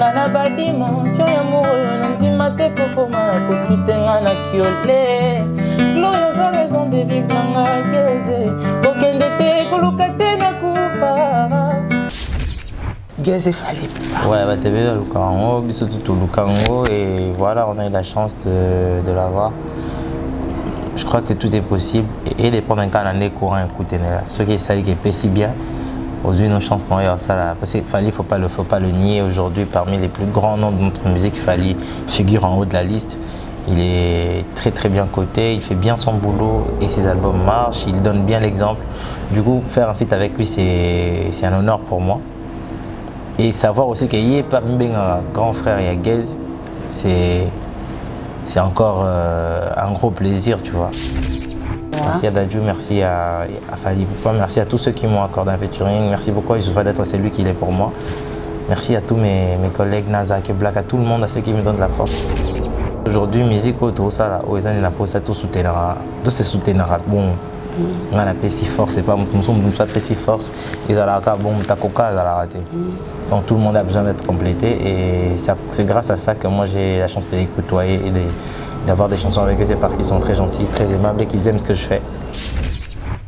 Ngana ba dimension ya moyo nandima te kokoma kokitenga na kiole. Gloire a raison de vivre nanga geze. Kokende te koluka te na kufa. Geze fallait pas. Ouais, bah t'es bien le Lukango, surtout tout Lukango et voilà, on a eu la chance de l'avoir. Je crois que tout est possible et les premiers cas en courant écouter là. Ce qui est ça qui est si bien. Aujourd'hui, nos chances n'ont rien ça là. Parce qu'il fallait, faut pas le nier. Aujourd'hui, parmi les plus grands noms de notre musique, Fally figure en haut de la liste. Il est très très bien coté, il fait bien son boulot et ses albums marchent. Il donne bien l'exemple. Du coup, faire un feat avec lui, c'est un honneur pour moi. Et savoir aussi qu'il y a parmi un grand frère, il y a Gaze, c'est encore un gros plaisir, tu vois. Merci à Dadju, merci à Fally Ipupa, merci à tous ceux qui m'ont accordé un featuring. Merci beaucoup à Youssoupha d'être celui qu'il est pour moi. Merci à tous mes collègues, Nazak et Black, à tout le monde, à ceux qui me donnent de la force. Aujourd'hui, musique auto, ça là, ils ont posé tout soutenir, tout se soutenir. Bon, on a la si force, c'est pas nous sommes si force. Ils ont la bon, ta coca, ils ont raté. Donc tout le monde a besoin d'être complété et c'est grâce à ça que moi j'ai la chance de les côtoyer et d'avoir des chansons avec eux. C'est parce qu'ils sont très gentils, très aimables et qu'ils aiment ce que je fais.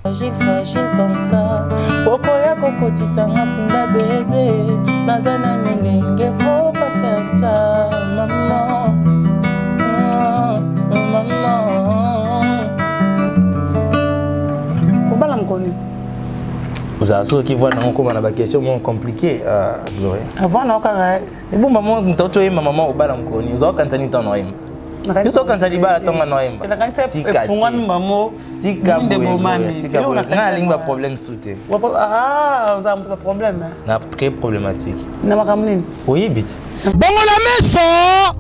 Fragile, fragile comme ça. Okoya kokoti sanga punda bébé. Nazana milenge, faut pas faire ça, maman. Maman. Comment on connaît? Vous avez ceux qui voient dans la question compliquée, Gloria. Avant, on a et bon, maman, tu as ma maman au bal en connu. Vous avez quand tu en as tu sais quand tu as dit bal à ton anoïm. Tu as problème sauté. Ah, vous avez un problème. Très problématique. Oui, vite. Bongola meso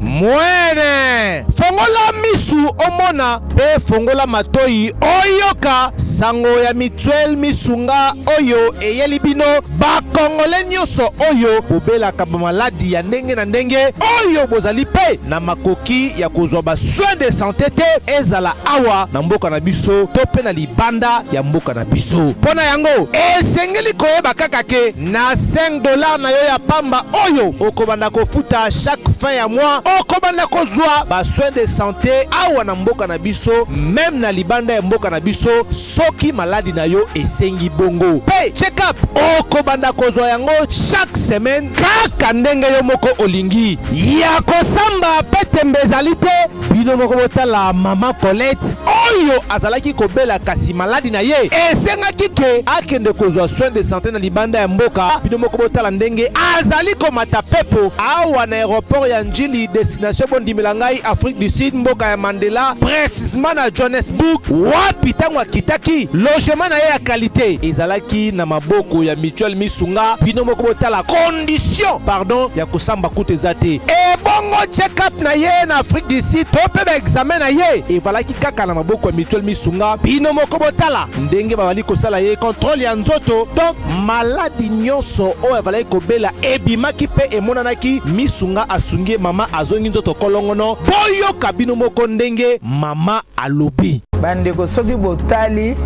mwene fongola misu omona pe fongola matoi oyoka sango ya mituel misunga oyo eyelibino ba kongole nyoso oyo bobelaka ba maladi ya ndenge na ndenge oyo bozali pe na makoki ya kozwa ba soins de santé te ezala awa na mboka na biso to pe na libanda ya mboka na biso pona yango esengeli koyeba kaka ke na $5 na yo ya pamba oyo okobanda futa chaque fin ya mois okobanda kozwa ba soins de santé awa na mboka na biso même na libanda ya mboka na biso soki maladi na yo esengi bongo pe check up okobanda kozwa yango chaque semaine kaka ndenge yo moko olingi ya kosamba pe tembezali te bino moko botala mama Colette oyo azalaki kobela kasi maladi na ye esengaki ke akende kozwa soins de santé na libanda ya mboka bino moko botala ndenge azali komata pepo awa na aéroport ya Njili destination bondimela ngai Afrique du Sud mboka ya Mandela précisément na Johannesburg wapi tango akitaki logement na ye ya qualité ezalaki na maboko ya mutuelle misunga bino moko botala condition pardon ya kosamba kutu ezate e bongo check up na ye na Afrique du Sud to pe ba examen na ye evalaki kaka na maboko ya mutuelle misunga bino moko botala ndenge babali kosala ye contrôle ya nzoto donc maladi nyonso oyo evalaki kobela ebimaki pe emonanaki misunga asungie mama azongi nzoto kolongono boyo kabino moko ndenge mama alobi bandeko soki botali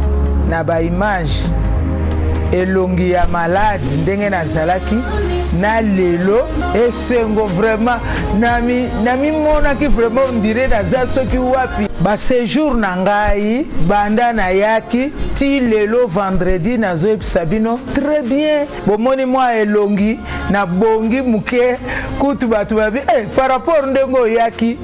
na ba image elongi ya malade ndenge nazalaki na lelo esengo vraiment nami monaki vraiment on dirait naza soki wapi ba séjour na ngai banda na yaki ti lelo vendredi nazoyebisa bino très bien bomoni mwa elongi na bongi muke kutu bato babi par rapport ndenge oyaki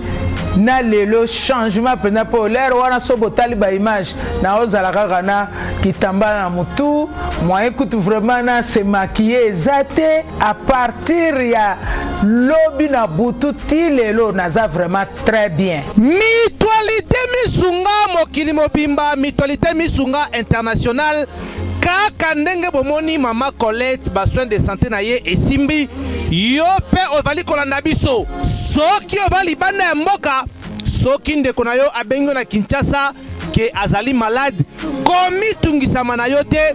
na lelo changement pena po l'air wana so botali ba image na ozala kaka na kitamba na mutu moi écoute vraiment na se maquiller ezate à partir ya lobi na butu ti lelo naza vraiment très bien mutualité misunga mokili mobimba mutualité misunga international kaka ndenge bomoni mama Colette ba soins de santé na ye esimbi yo pe ovali kolanda biso soki ovali bana ya mboka soki ndeko na yo abengo na Kinshasa ke ke azali malade komitungisa na yo te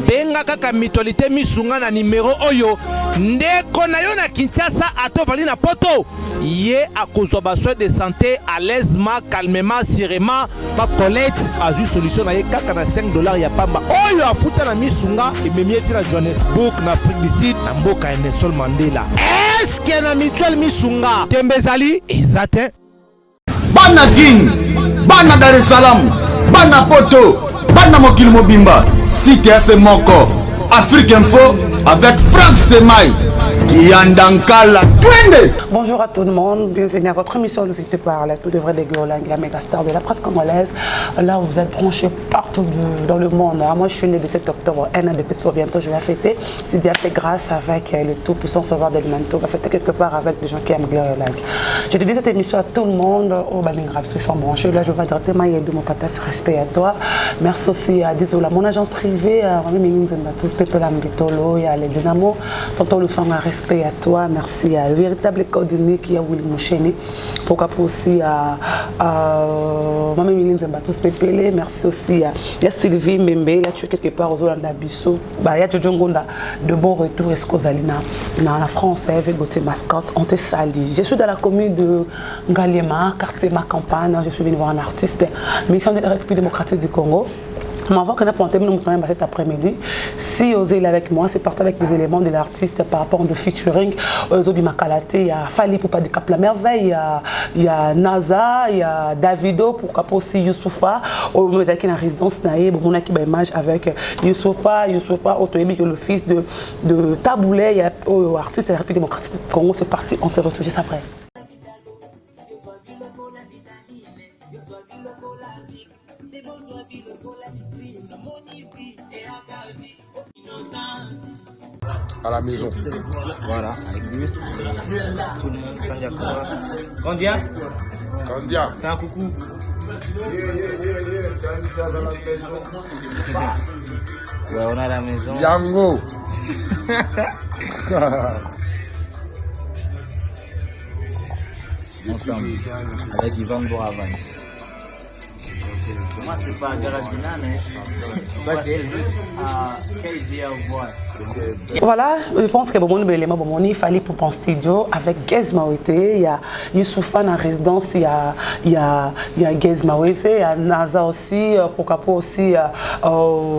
benga kaka Mutualité Misunga na numéro oyo ndeko na yo na Kinshasa atovali na poto ye akozwa besoin de santé à l'aisement calmement sereinement ma Colette azui solution na ye kaka na $5 ya pamba oyo afuta na Misunga ememi eti na Johannesburg na Afrique du Sud na mboka ya Nelson Mandela. Est-ce que na Mutuelle Misunga tembezali ezate bana King bana Dar es Salaam bana Poto bana mokili mobimba site ya moko Afrique Info avec Franck Stemai Yandankala Twende. Bonjour à tout le monde, bienvenue à votre émission Le Vite Parle, tout devrait des Giolang, la méga star de la presse congolaise. Là, vous êtes branchés partout dans le monde. Moi, je suis né le 7 octobre, un an de plus pour bientôt, je vais fêter. C'est Dieu fait grâce avec le tout-puissant sauveur d'Elemento. Je vais fêter quelque part avec des gens qui aiment Giolang. Je dédie cette émission à tout le monde, au Baningrab, ceux qui sont branchés. Là, je vais directement y aider mon patas, respect à toi. Merci aussi à Dizola, mon agence privée, à tous Pepe Lambitolo, il y a les Dynamo, tonton le sang à respect à toi, merci à le véritable coordonné qui a Willy Moucheni, pourquoi pas aussi à Maman Miline Zembatos Pepele, merci aussi à Sylvie Mbembe, il y a quelque part aux Olanda Bissou, il y a Jojo Ngonda de bon retour, est-ce que Zalina dans la France, avec Gauthier Mascotte, on te salue. Je suis dans la commune de Ngaliema, quartier Ma Campagne, je suis venu voir un artiste, mission de la République démocratique du Congo. Mais avant qu'on ait planté cet après-midi, si vous êtes avec moi, c'est parti avec les éléments de l'artiste par rapport au featuring. Zobi Makalate, il y a Fali Poupa du Cap La Merveille, il y a NASA, il y a Davido, pourquoi pas aussi Youssoufa, au qui la résidence Naïe, mon équipe image avec Youssoufa, le fils de Taboulé, il y a l'artiste de la République démocratique du Congo, c'est parti, on se retrouve juste après. À la maison. Voilà, avec Gus, tout le monde, Candia. Candia. Fais un coucou. Candia dans la maison. Ouais, on est à la maison. Yango. Ensemble, avec Ivan Boravan. Moi, c'est pas Garabina, mais c'est juste à KJ Bois. Voilà, je pense que il fallait pour un studio avec Gez Mawete, il y a Youssoufa en résidence, il y a Gez Mawete, il y a NASA aussi, pourquoi pas aussi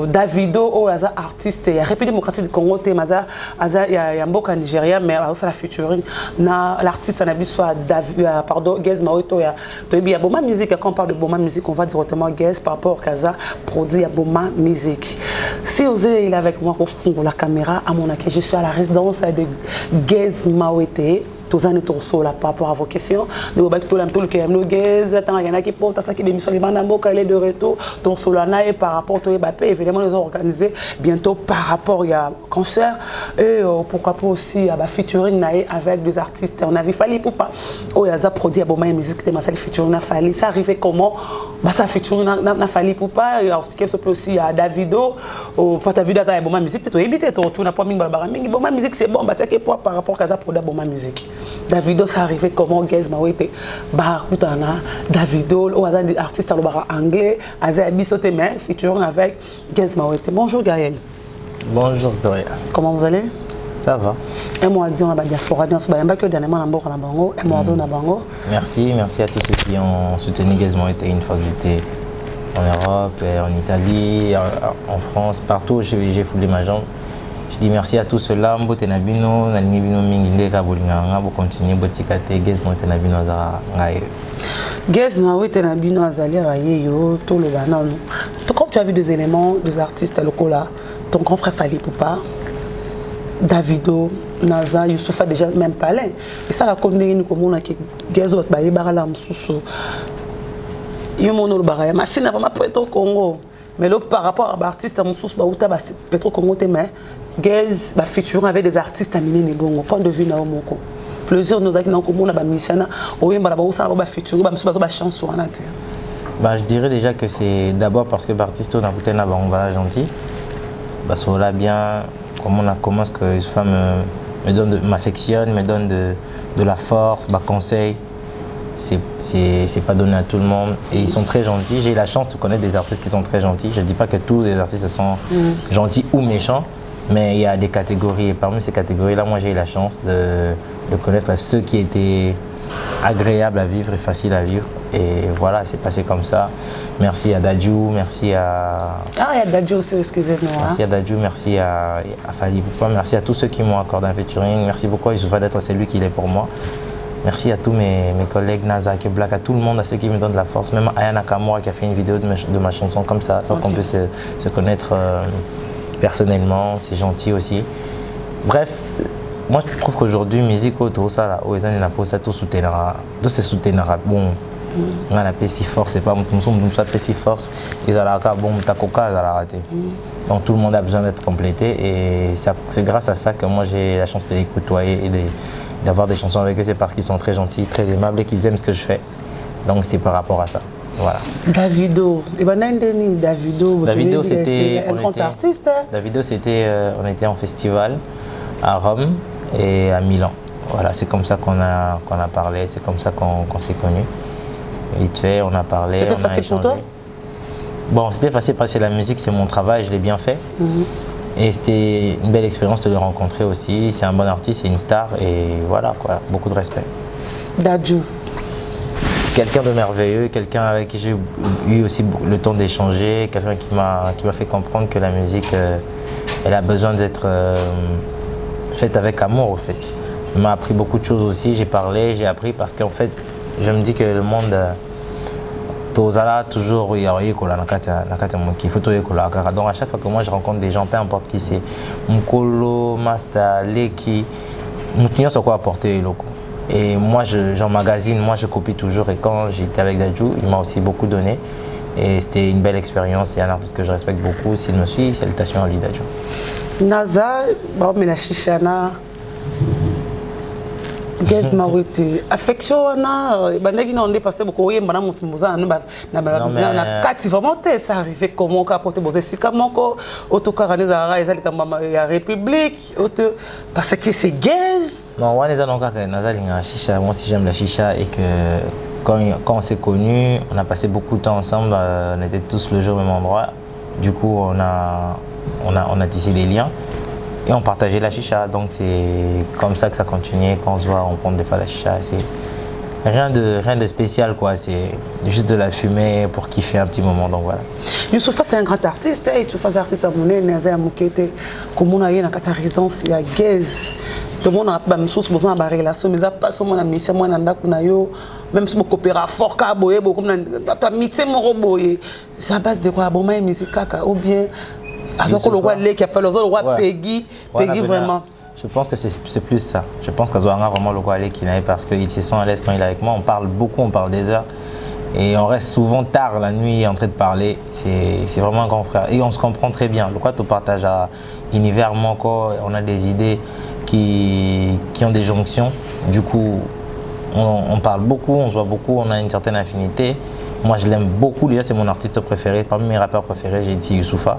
Davido, artiste, il y a République démocratique du Congo, il y a Mboka Nigeria, mais aussi la featuring, l'artiste soit Gez Mawete, il y a Boma Musique, quand on parle de Boma Musique, on va directement Gez par rapport à Kaza, produit à Boma Musique. Si vous êtes avec moi au fond de la caméra, à mon accueil, je suis à la résidence de Gez Mawete. Tous les toursos là par rapport à vos questions. De tout le qui aime le Gez, attends, il y en a qui portent à ça qui démission les Banambo, elle est de retour. Tourso là, et par rapport au Mbappé, évidemment, nous avons organisé bientôt par rapport il y a concert et pourquoi pas aussi à featuring avec des artistes. On a vu Fali Poupa. Oh, il y a ça produit à Boma musique, c'était ma salle featuring na Fali. Ça arrivait comment? Bah ça featuring na Fali Poupa. Et expliquer ça peut aussi à Davido. Ou pas Davido à Boma musique, tu éviter tout n'a pas mis Baramingi. Boma musique c'est bon, bah c'est que par rapport à ça produit à Boma musique. Davido, ça arrivait comment Gez Mawete, Davido, ou des artistes anglais, mais featuring avec Gez Mawete. Bonjour Gaël. Bonjour Gloria. Comment vous allez? Ça va. Et moi, je dis la diaspora, Merci à tous ceux qui ont soutenu Gez Mawete une fois que j'étais en Europe, en Italie, en France, partout j'ai foulé ma jambe. Je dis merci à tous ceux-là, Mbote Nabino, Nalingibino Mingindeka Bolinganga, pour continuer, Botikate, Gez Mawete Nabino Azara Ngaye. Gez Mawete Nabino Azali Ayeyo, tout le banan. Comme tu as vu des éléments, des artistes locaux là, ton grand frère Fali Poupa, Davido, Naza, Youssoufa déjà même parlé. Et ça, la commune comme on a qui Gez Mawete Baye Barala Msusu. Yomono le Baraya, ma sina pas ma prête au Congo. Mais là, par rapport à l'artiste, Petro Congo, Gez featuring avec des artistes à Mine Nebongo, point de vue na Omoko. Plusieurs nous avons commun à Bamisana, au Yembaraboussa, featuring, chanson. Je dirais déjà que c'est d'abord parce que l'artiste n'a pas été gentil. Là bien, comment est-ce que femme m'affectionne, me donne de la force, conseil. c'est pas donné à tout le monde. Et ils sont très gentils. J'ai eu la chance de connaître des artistes qui sont très gentils. Je dis pas que tous les artistes sont gentils ou méchants, mais il y a des catégories. Et parmi ces catégories-là, moi j'ai eu la chance de connaître ceux qui étaient agréables à vivre et faciles à vivre. Et voilà, c'est passé comme ça. Merci à Dadju, merci à... Ah, il y a Dadju aussi, excusez-moi. Merci à Dadju, merci à Fali Poupa, merci à tous ceux qui m'ont accordé un featuring. Merci beaucoup à Youssoufa d'être celui qu'il est pour moi. Merci à tous mes collègues, Naza, Black, à tout le monde, à ceux qui me donnent de la force. Même Aya Nakamura qui a fait une vidéo de ma chanson comme ça, sans qu'on puisse se connaître personnellement. C'est gentil aussi. Bref, moi je trouve qu'aujourd'hui, musique, tout ça, aux gens n'a pas ça, tout soutenir, tout se soutenir. Bon, on a la si force, c'est pas nous sommes si force. Ils ont la bon, ta coca, ils ont la raté. Donc tout le monde a besoin d'être complété et c'est grâce à ça que moi j'ai la chance de les côtoyer et d'avoir des chansons avec eux. C'est parce qu'ils sont très gentils, très aimables et qu'ils aiment ce que je fais. Donc c'est par rapport à ça. Voilà. Davido, c'était un grand artiste. Davido, on était en festival à Rome et à Milan. Voilà, c'est comme ça qu'on a parlé, c'est comme ça qu'on s'est connus. Vite fait, on a parlé. C'était facile pour toi? Bon, c'était facile parce que la musique, c'est mon travail, je l'ai bien fait. Et c'était une belle expérience de le rencontrer aussi. C'est un bon artiste, c'est une star et voilà, quoi, beaucoup de respect. Dadju. Quelqu'un de merveilleux, quelqu'un avec qui j'ai eu aussi le temps d'échanger, quelqu'un qui m'a fait comprendre que la musique, elle a besoin d'être faite avec amour, au fait. Il m'a appris beaucoup de choses aussi, j'ai parlé, j'ai appris parce qu'en fait, je me dis que le monde, toujours, il faut donc à chaque fois que moi je rencontre des gens, peu importe qui c'est, Mkolo, Masta, Leki, Moutinho sur quoi apporter le locaux. Et moi j'emmagasine, moi je copie toujours et quand j'étais avec Dadju, il m'a aussi beaucoup donné. Et c'était une belle expérience, c'est un artiste que je respecte beaucoup. S'il me suit, salutations à lui Dadju. Naza, mais la Shishana. Gaz Mawete, affection, bandagi na on dépassé beaucoup, yé madame Mouza, na kati vraiment ça arrivé comment qu'apporter bosé si comment autocarane zara ezali kama ya République, parce que c'est gaz. Non, on est en cas que Naza linga chicha, moi aussi j'aime la chicha et que quand on s'est connus, on a passé beaucoup de temps ensemble, on était tous le jour au même endroit. Du coup, on a tissé des liens. Et on partageait la chicha, donc c'est comme ça que ça continuait. Quand on se voit, on prend des fois la chicha. C'est rien de spécial, quoi. C'est juste de la fumée pour kiffer un petit moment, donc voilà. Youssoufa, c'est un grand artiste. Youssoufa, c'est un artiste à Mouné, Naza Moukete. Comme on a eu une résidence, il y a Gaz. Tout le monde a pas besoin de relation, mais pas seulement la mission, moi, même si on coopère fort, c'est à base de quoi? Bon, ma musique, ou bien. Le roi qui appelle le roi Peggy, Peggy vraiment. Je pense que c'est plus ça. Je pense qu'Azoanga vraiment le roi qui n'avait parce qu'il se sent à l'aise quand il est avec moi. On parle beaucoup, on parle des heures. Et on reste souvent tard la nuit en train de parler. C'est vraiment un grand frère. Et on se comprend très bien. Le quoi tu partages à l'univers, on a des idées qui ont des jonctions. Du coup, on parle beaucoup, on se voit beaucoup, on a une certaine affinité. Moi, je l'aime beaucoup. Déjà, c'est mon artiste préféré. Parmi mes rappeurs préférés, j'ai dit Youssoufa.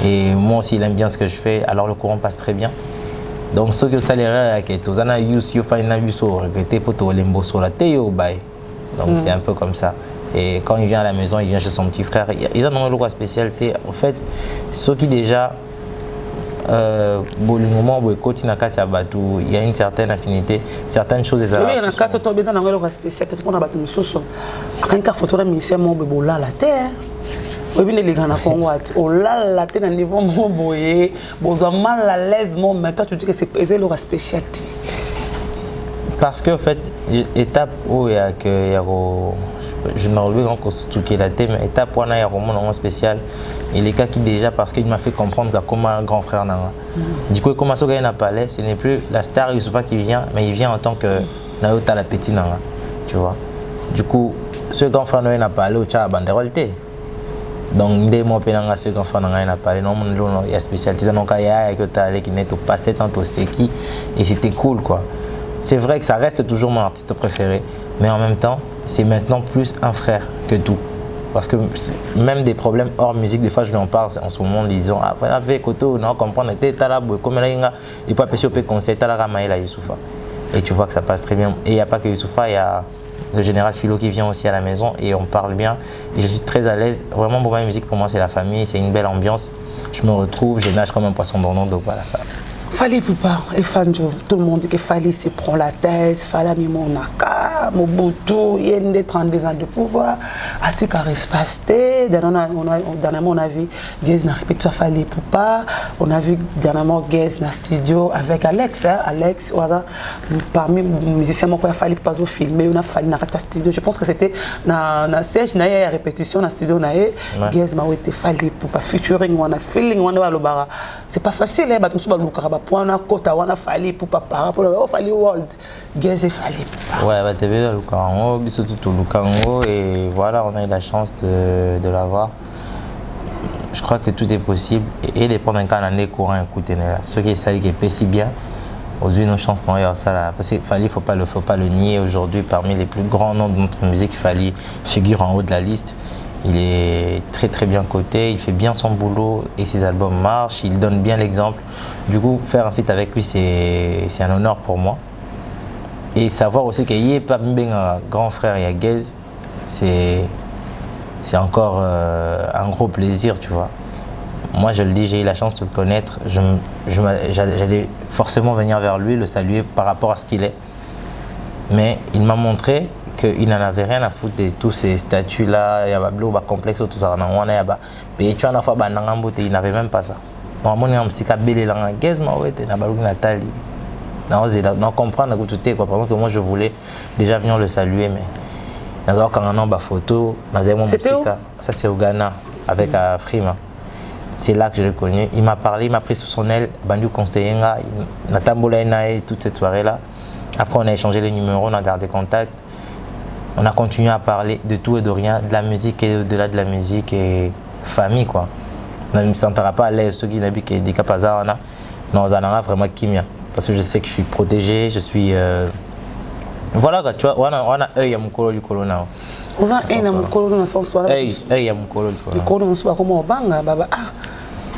Et moi aussi, il aime bien ce que je fais. Alors, le courant passe très bien. Donc, ce que ça les raconte, vous avez Youssoufa, il a vu ça, regretté pour tout le monde sur la théo, bye. Donc, c'est un peu comme ça. Et quand il vient à la maison, il vient chez son petit frère. Ils ont une spécialité. En fait, ceux qui déjà il y a une certaine affinité, certaines choses. Oui, il y a une spécialité. Parce que en fait, étape où il y a que je ne reviens encore sur tout qui est la thème, mais étape où il y a un roman spécial. Il est cas qui déjà parce qu'il m'a fait comprendre que comme un grand frère n'a. Du coup, il commence à gagner un palais, ce n'est plus la star Youssoufa qui vient, mais il vient en tant que Naota la petite nana, tu vois. Du coup, ce grand frère n'a pas allé au tcha banderolté. Donc, dès mon pénanga, ce grand frère n'a pas allé. Non, il y a spécialité. Donc, il y a que tu as allé qui n'est pas tant au Seki et c'était cool, quoi. C'est vrai que ça reste toujours mon artiste préféré, mais en même temps, c'est maintenant plus un frère que tout. Parce que même des problèmes hors musique, des fois je lui en parle en ce moment en disant ah voilà avec Koto non comprendre était talabo comme là il peut appeler au conseil talaka maïla Youssoufa et tu vois que ça passe très bien et il n'y a pas que Youssoufa, il y a le général Philo qui vient aussi à la maison et on parle bien. Et je suis très à l'aise. Vraiment, Boumba Musique pour moi, c'est la famille, c'est une belle ambiance. Je me retrouve, je nage comme un poisson dans l'eau, donc voilà ça. Fali Poupa et Fanjo, tout le monde dit que Fali se prend la tête, Fali Monaka, Mobutu, il y a des 32 ans de pouvoir, Atika reste pasté, dernièrement on a vu Gez n'a répété Fali Poupa, on a vu dernièrement Gez dans le studio avec Alex, hein, Alex, voilà, parmi les musiciens, moi, il fallait pas filmer, on a fallu dans le studio, je pense que c'était dans la siège, il y a une répétition dans le studio, Gez m'a été Fali Poupa, featuring, on a feeling, on a le bara, c'est pas facile, hein, on a kota wana fali pour papa pour le fali world Gez fali ouais bah t'es bien Lukango biso tout Lukango et voilà on a eu la chance de l'avoir. Je crois que tout est possible et les pendant qu'un année courant écouter là ce qui est ça qui est si bien aux yeux nos chances non ça là parce que Fali faut pas le nier aujourd'hui parmi les plus grands noms de notre musique Fali figure en haut de la liste. Il est très très bien coté, il fait bien son boulot et ses albums marchent, il donne bien l'exemple. Du coup, faire un feat avec lui, c'est un honneur pour moi. Et savoir aussi qu'il n'y a pas un grand frère, il y a Gez, c'est encore un gros plaisir, tu vois. Moi, je le dis, j'ai eu la chance de le connaître. J'allais forcément venir vers lui, le saluer par rapport à ce qu'il est. Mais il m'a montré qu'il n'en avait rien à foutre de tous ces statuts-là, il y a un complexe, tout ça. Il n'avait même pas ça. Normalement, il y a un bel élan. Gez, Nathalie. Non, comprendre tout est quoi. Par exemple, moi, je voulais déjà venir le saluer, mais il y a une photo. C'était où? Ça, c'est au Ghana, avec Frima. C'est là que je l'ai connu. Il m'a parlé, il m'a pris sous son aile, Bandu Conseillenga, Natambola et toute cette soirée-là. Après, on a échangé les numéros, on a gardé contact. On a continué à parler de tout et de rien, de la musique et au-delà de la musique et famille quoi. On ne me sentira pas à l'aise, ceux qui n'habitent que des capaza, non, on a vraiment kimia. Parce que je sais que je suis protégé, je suis. Voilà, tu vois, on a œil à mon colo du colonna. On a un à mon colo dans le sens où. Œil à mon colo du colonna. Le colo, on se voit comme au banga, baba. Ah,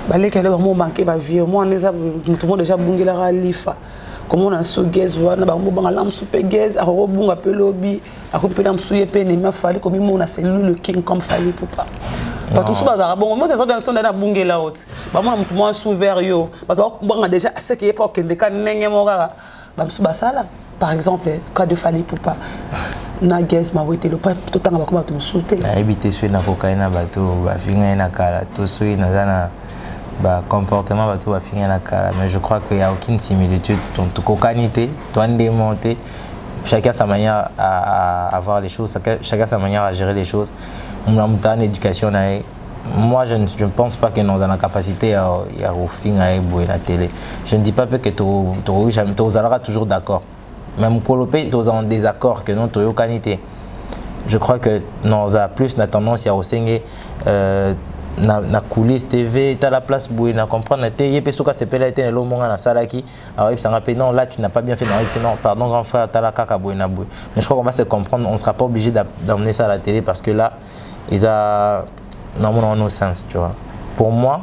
balé qu'elle est vraiment banqué, ma vie. Moi, on est tout le monde déjà bungé la ralifa. Comment on a su Gez, on a un super Gez, on a un peu lobby, on a un peu de Fali, comme on a celui le king comme Fali Poupa. Parce que tout ça, bon, moi, des autres dans la bungé là haute. Bah, moi, je suis ouvert yo. Parce que on a déjà ce qui est pas que des cas n'engagent pas. Bah, je suis là. Par exemple, cas de Fali Poupa. Na Gez m'a été le pas tout le temps à comment tu me souhaiter. Na habité sur na cocaïne na bateau, bah finir na kala, tout ça na zana. Bah, comportement va tout va finir la cara, mais je crois qu'il n'y a aucune similitude. Donc, toute cocanité, toi démonter, chacun sa manière à voir les choses, chacun sa manière à gérer les choses. On a une éducation. Moi, je ne pense pas que nous avons la capacité à finir la télé. Je ne dis pas que tu seras toujours d'accord. Même pour tu es en désaccord que nous avons cocanité. Je crois que nous avons plus la tendance à aussi na coulisse TV tu as la place pour na comprendre te yé peso ka sepela été le monga na salaki alors ça rappelle non là tu n'as pas bien fait non pardon grand frère tu as la kaka boina boy mais je crois qu'on va se comprendre on sera pas obligé d'emmener ça à la télé parce que là ils a normalement no sens tu vois pour moi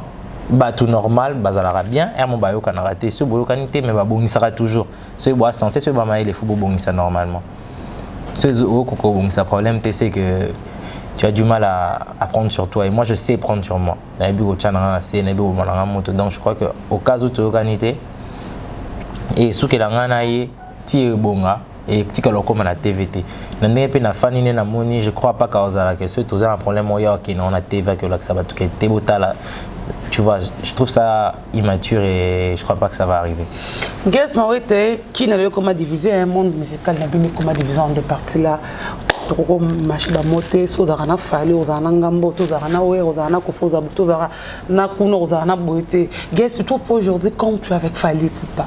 bah tout normal bazalara bien et mon bayo kana raté ce boyo kanité mais ba bongi sera toujours ce bois censé ce ba maï les fou bongi ça normalement ce au koko bongi ça problème c'est que tu as du mal à prendre sur toi et moi je sais prendre sur moi. Donc je crois qu'au cas où tu es organisé et ce que tu es bon et tu es comme la TVT. Je ne crois pas que tu as un problème qui on a TV que ça va tout tu vois, je trouve ça immature et je crois pas que ça va arriver. Gez Mawete, qui n'a pas comment diviser un monde musical, n'a pas comment diviser en deux parties là. Toko machida moté, sozarana fali, ozana ngambo, tozarana oe, ozana kofoza, tozara na kuno, ozana boité. Gez, tu trouves aujourd'hui comme tu es avec Fali Poupa.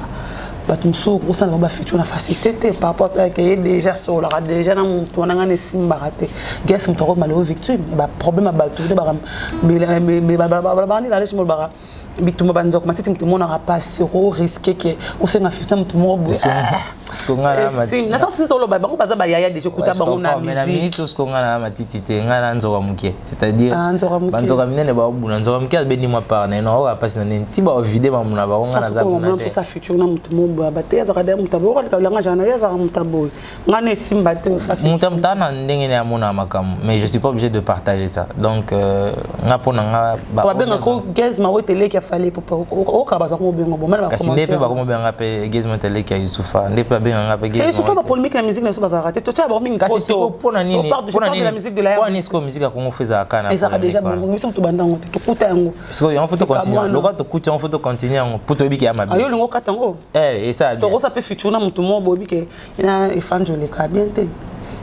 Bah tu me souviens, on s'en va faire une facilité par rapport à qui est déjà sur la déjà dans mon tour dans un simbaraté. Gez, on te remet malheureux victime. Bah problème à battre, mais là je me barre. Mais tout le monde a pas zéro risqué que on s'est un système tout le monde ce qu'on a là na ça c'est solo ba bango baza ba yaya déjà kuta bango na mais la minute tout ce qu'on a là matiti te ngana nzoka muke c'est-à-dire banzoka minene ba buna nzoka muke beni moi par non va passer na nti ba vider ba muna ba ngana za buna pour sa future na mutu mo ba te za kada mutabo ka langa jana ya za mutabo ngana simba te sa future mutamtana ndenge na mona makam mais je suis pas obligé de partager ça donc nga pona nga ba benga ko gaz ma wetele ki a fallu pour o ka ba ko benga bo mala ba commenter kasi ndepe ba ko benga pe gaz matele ki a Youssoufa ndepe benga pe gaz Youssoufa ba polémique la musique na so ba za raté to cha ba mingi kasi siko pona nini pona nini la musique de la pona nisko musique a Congo feza kana et ça a déjà bon mission to bandango te to kuta yango siko on faut continuer le to kuta on faut continuer pour to bi ki amabi ayo lingo katango et ça to ko ça peut futur na mutu mo bo bi ke ina evangelé ka bien te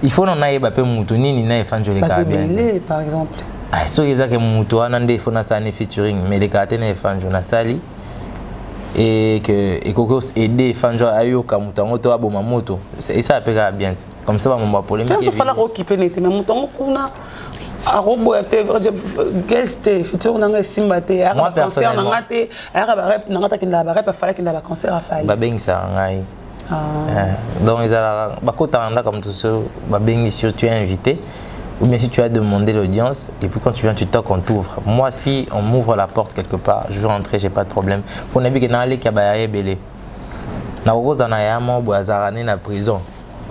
il faut non aïe bape mutu nini na evangelé ka bien par exemple ah so ezaka mutu wana nde faut na ça ne featuring mais les cartes na evangelé na sali et que Koko aider Fanjo ayoka mutango to aboma moto et ça peut bien comme ça va mon polémique il faut falloir occuper net mais mutango kuna arobo guest futur nanga simbate ara concert nanga te ara ba rap nanga ta kinda ba rap fala kinda ba concert afai ba bengisa ngai donc ils ala ba kota nda comme tout ça ba bengi sur tu es invité ou bien si tu as demandé l'audience et puis quand tu viens tu toques on t'ouvre. Moi si on m'ouvre la porte quelque part je veux rentrer, j'ai pas de problème. Pour nabi que na ki ba belé na roza na yamo boazarane na prison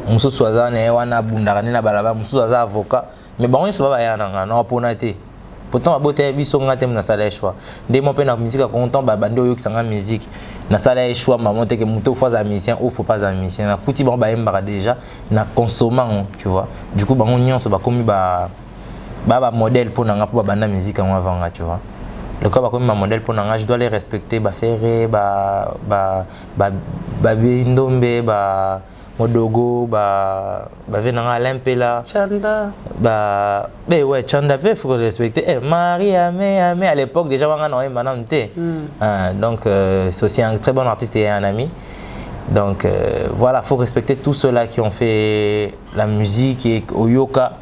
musu swazane wana bundarane na balaba musu aza avocat mais bon ils sont pas ya na na ponate pourtant abote biso ngate na sala choix ndé mon pe na musique content ba bande oyo kisanga musique na sala choix maman te que muto fois un musicien ou faut pas un musicien na kuti bon ba mbara déjà na consommant tu vois du coup bango nyonso ba komi ba modèle pour na pour ba banda musique en avant tu vois le cas ba komi ma modèle pour na je dois les respecter ba faire ba bindombe ba Modogo ba venanga Limpela Chanda ouais Chanda faut respecter Maria mais à l'époque déjà on a maintenant donc c'est aussi un très bon artiste et un ami donc voilà faut respecter tous ceux-là qui ont fait la musique et Oyoka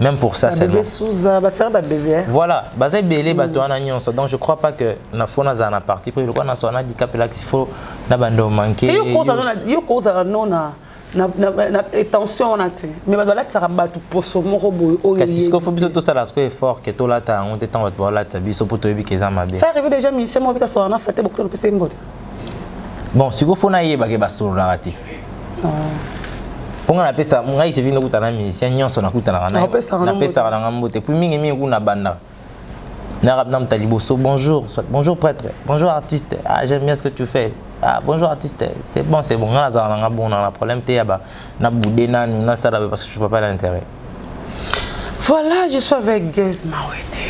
même pour ça c'est voilà basé belé bato ana nyonso donc je crois pas que na fona za na parti pour le quoi na so na handicap là qu'il faut na bando manquer yo cause non na attention on a dit mais là ça rabat poso moko boy o kasi ce qu'il faut plutôt ça là ce effort que to là ta on temps va voir là ta biso pour to bi keza mabe ça arrive déjà mais c'est moi qui ça on a fait beaucoup de PC mbote bon si go fona yeba ke basolo la raté ponga na pesa ngai se vino kutana musicien nyonso na kutana na pesa na mbote puis mingi kuna banda na rap nam taliboso bonjour prêtre bonjour artiste ah j'aime bien ce que tu fais ah bonjour artiste c'est bon on a ça bon on a problème te yaba na boudé na ça parce que je vois pas l'intérêt. Voilà, je suis avec Gaz Mawete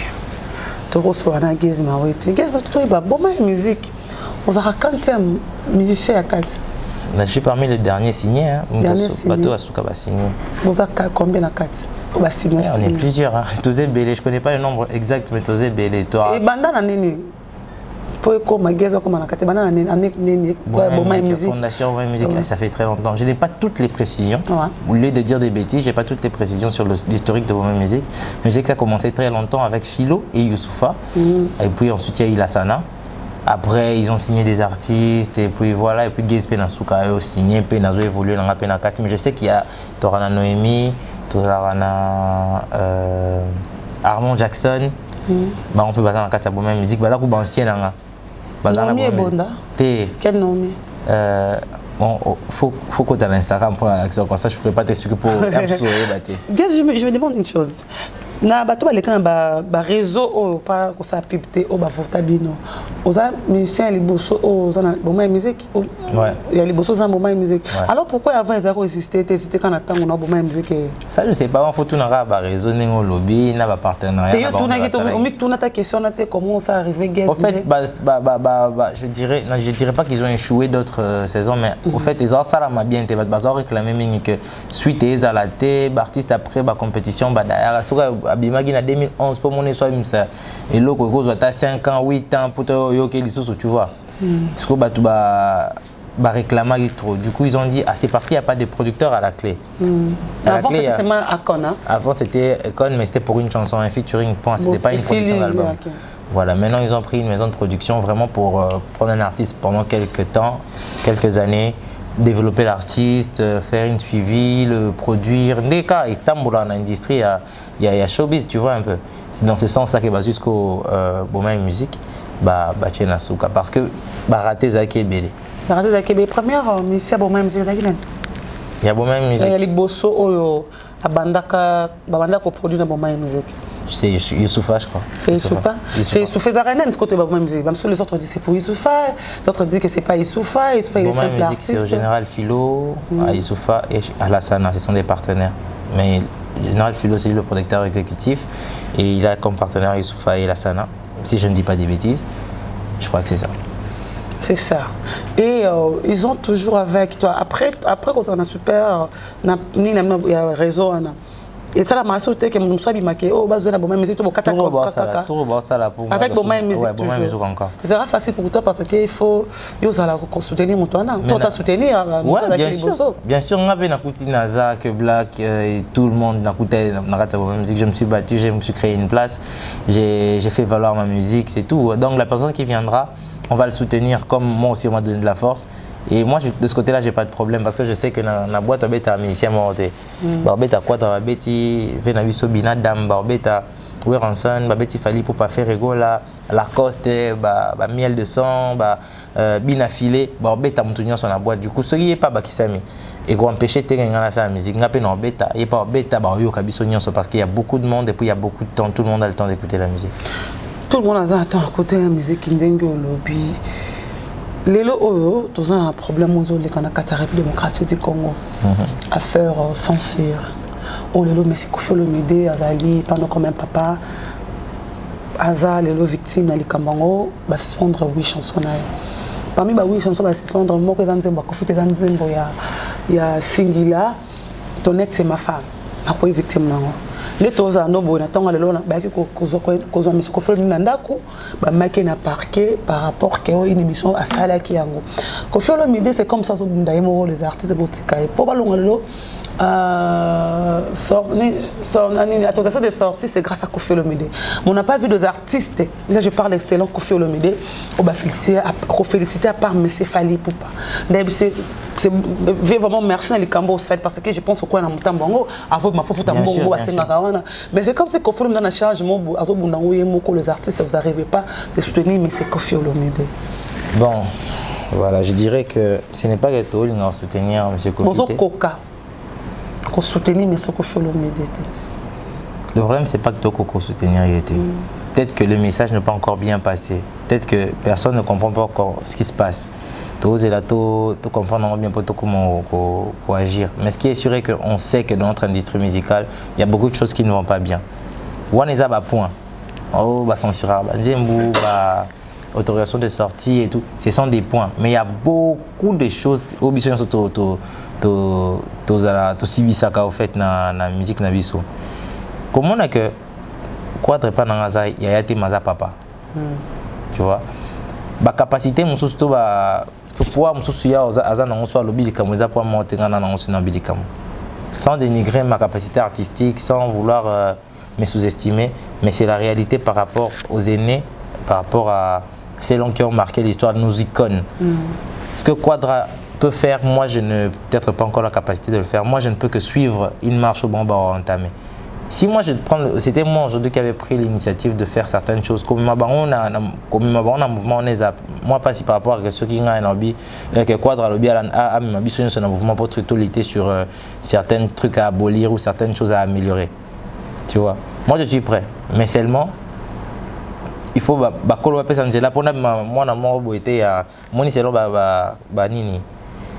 toko so na Gaz Mawete Gaz to ba bon musique on a quand musicien à 4. Je suis parmi les derniers signés. Bateau Asuka va signer. Vous avez combien à 4? On est plusieurs. Tosé Belé, je ne connais pas le nombre exact, mais Tosé Belé. Et Bandana Nini pour magasin comme on a quatre Bandana Nini Fondation Musique, ça fait très longtemps. Je n'ai pas toutes les précisions. Au lieu de dire des bêtises, je n'ai pas toutes les précisions sur l'historique de Bomai Musique. Mais je sais que ça a commencé très longtemps avec Philo et Youssoufa. Et puis ensuite, il y a eu Ilassana. Après, ils ont signé des artistes et puis voilà, et puis Gaze Penasuka a signé, Penazo évolué dans la Penakati. Mais je sais qu'il y a Torana Noémie, Torana Armand Jackson. Bah, on peut baser dans la carte à Bomai Musique. Bah, là, on ancien. Noémie est bonne. Quel Noémie? Bon, faut que tu aies l'Instagram pour l'accès comme ça, je ne pourrais pas t'expliquer pour Gaze, je me demande une chose. Na bato ba lekana ba réseau o pas ko sa pipté o ba vota bino oza musicien liboso o za na Bomai Musique ouais ya liboso za Bomai Musique alors pourquoi avant ils ont existé quand attend na Bomai Musique ça je sais pas on faut tout na ba réseau ningo lobby na ba partenariat na tout na ki to mi tout na ta question na te comment ça arrivé Gaze en fait je dirais pas qu'ils ont échoué d'autres saisons mais en fait ils ont ça la bien été ba ont réclamé mingi que suite et à la té artiste après ba compétition ba derrière Abimagi en 2011 pour mon soit ça et l'autre cause à 5 ans 8 ans pour te yoke les tu vois parce que bah réclamer trop du coup ils ont dit ah c'est parce qu'il n'y a pas de producteur à la clé. Avant c'était seulement Akon hein? Avant c'était Akon mais c'était pour une chanson un featuring point c'était pas une production d'album. Voilà, maintenant ils ont pris une maison de production vraiment pour prendre un artiste pendant quelques temps, quelques années développer l'artiste, faire une suivi, le produire. Des cas, Istanbul en industrie, il y a showbiz, tu vois un peu. C'est dans ce sens-là que jusqu'au Boma Musique, parce que raté Zaki Bélé. Raté Zaki Bélé, première mission Boma Musique, il y a Boma Musique. Il y a les bosso Bandaka produit dans Boma Musique. C'est Youssoufa, je crois. C'est Youssoufa. C'est Youssoufa Zaranen, ce côté Boma Musique. Même si les autres disent que c'est pour Youssoufa, les autres disent que c'est pas Youssoufa, il est simple artiste. C'est au Général Philo, à Youssoufa et à Lassana, ce sont des partenaires. Mais le Général Philo, c'est le producteur exécutif et il a comme partenaire Youssoufa et Lassana. Si je ne dis pas des bêtises, je crois que c'est ça. C'est ça. Et ils ont toujours avec toi. Après qu'on s'en a super, il y a un réseau. Et ça, la masse, c'est que mon soir, il m'a dit, oh, bah, je vais Boma Musique, tu vas avec Boma Musique, toujours. Ce sera facile pour toi parce qu'il faut soutenir mon toit. Toi, tu as soutenu. Oui, bien sûr, on a bien écouté Naza, que Black, et tout le monde a écouté Boma Musique. Je me suis battu, je me suis créé une place, j'ai fait valoir ma musique, c'est tout. Donc, la personne qui viendra, on va le soutenir comme moi aussi, on m'a donné de la force. Et moi, de ce côté-là, j'ai pas de problème parce que je sais que dans la boîte, on a un musicien morté. Barbeta quoi, on a Betty, Venaviso Binadam, Barbeta, Weranson, Barbeti Fali pour pas faire rigola, Lacoste, miel de sang, Binafilé, Barbeta Moutounion sur la boîte. Du coup, ce qui est pas Bakisami. Et qu'on empêche de faire la musique, on a pas Beta, et pas Beta, parce qu'il y a beaucoup de monde et puis il y a beaucoup de temps, tout le monde a le temps d'écouter la musique. Tout le monde a le temps d'écouter la musique, qui est au lobby. Lelo Oyo, tous un problème aux autres, les République démocratique du Congo, affaire censure. Oh lelo, mais c'est Koffi Olomide, Azali, pendant quand même papa, Aza, lelo victime d'Ali Kambango, va suspendre 8 chansons. Parmi les 8 chansons, va suspendre moi que Zanzembo, Koffi Zanzembo, il y a Singila, ton ex c'est ma femme, ma quoi victime nango. Les toza no bo na tonga lelo na ba ki ko mise ko folo ndako ba maki na parquet par rapport que une émission à sala ki yango ko folo mide c'est comme ça so bunda yemo les artistes botika et pour balonga lelo l'autorisation de sortie, c'est grâce à Koffi Olomide. On n'a pas vu des artistes, là je parle excellent Koffi Olomide, on va féliciter à part M. Fali Poupa. C'est vraiment merci à l'Ikambo parce que je pense qu'on a monté en bongo, avant ma foutre en bongo à Sengawana. Mais c'est comme si Koffi Olomide a charge, les artistes, vous n'arrivez pas à soutenir M. Koffi Olomide. Bon, voilà, je dirais que ce n'est pas que tout le monde soutenir M. Koffi. Qu'on soutenir mais ce Koffi Olomide. Le problème c'est pas que toi qu'on soutenir était. Peut-être que le message n'est pas encore bien passé. Peut-être que personne ne comprend pas encore ce qui se passe. Tous et là, tout comprendre bien pour comment agir. Mais ce qui est sûr est qu'on sait que dans notre industrie musicale, il y a beaucoup de choses qui ne vont pas bien. Waneza ba point. Oh bah censurer, bah Nzembo, bah autorisation de sortie et tout. Ce sont des points. Mais il y a beaucoup de choses. Obligation to sibisaka au fait na musique na biso. Comment on a que quadre pas na ngaza ya yati maza papa. Tu vois? Ba capacité mususu to ba to pouvoir mususu ya aza na ngoso alobi comme za pour monter na ngoso na bilikam. Sans dénigrer ma capacité artistique, sans vouloir me sous-estimer, mais c'est la réalité par rapport aux aînés, par rapport à ceux qui ont marqué l'histoire de nos icônes. Ce que Quadra peut faire, moi je n'ai peut-être pas encore la capacité de le faire. Moi je ne peux que suivre une marche au bamba entamée. Si moi je prends, c'était moi aujourd'hui qui avait pris l'initiative de faire certaines choses. Comme ma baron a mouvement moi pas si par rapport à ceux qui ont un lobby, que Quadra lobby a un mouvement pour lutter sur certains trucs à abolir ou certaines choses à améliorer. Tu vois. Moi je suis prêt, mais seulement il faut bakolo pa sanzela pona moi na mo boité à moni selo ba nini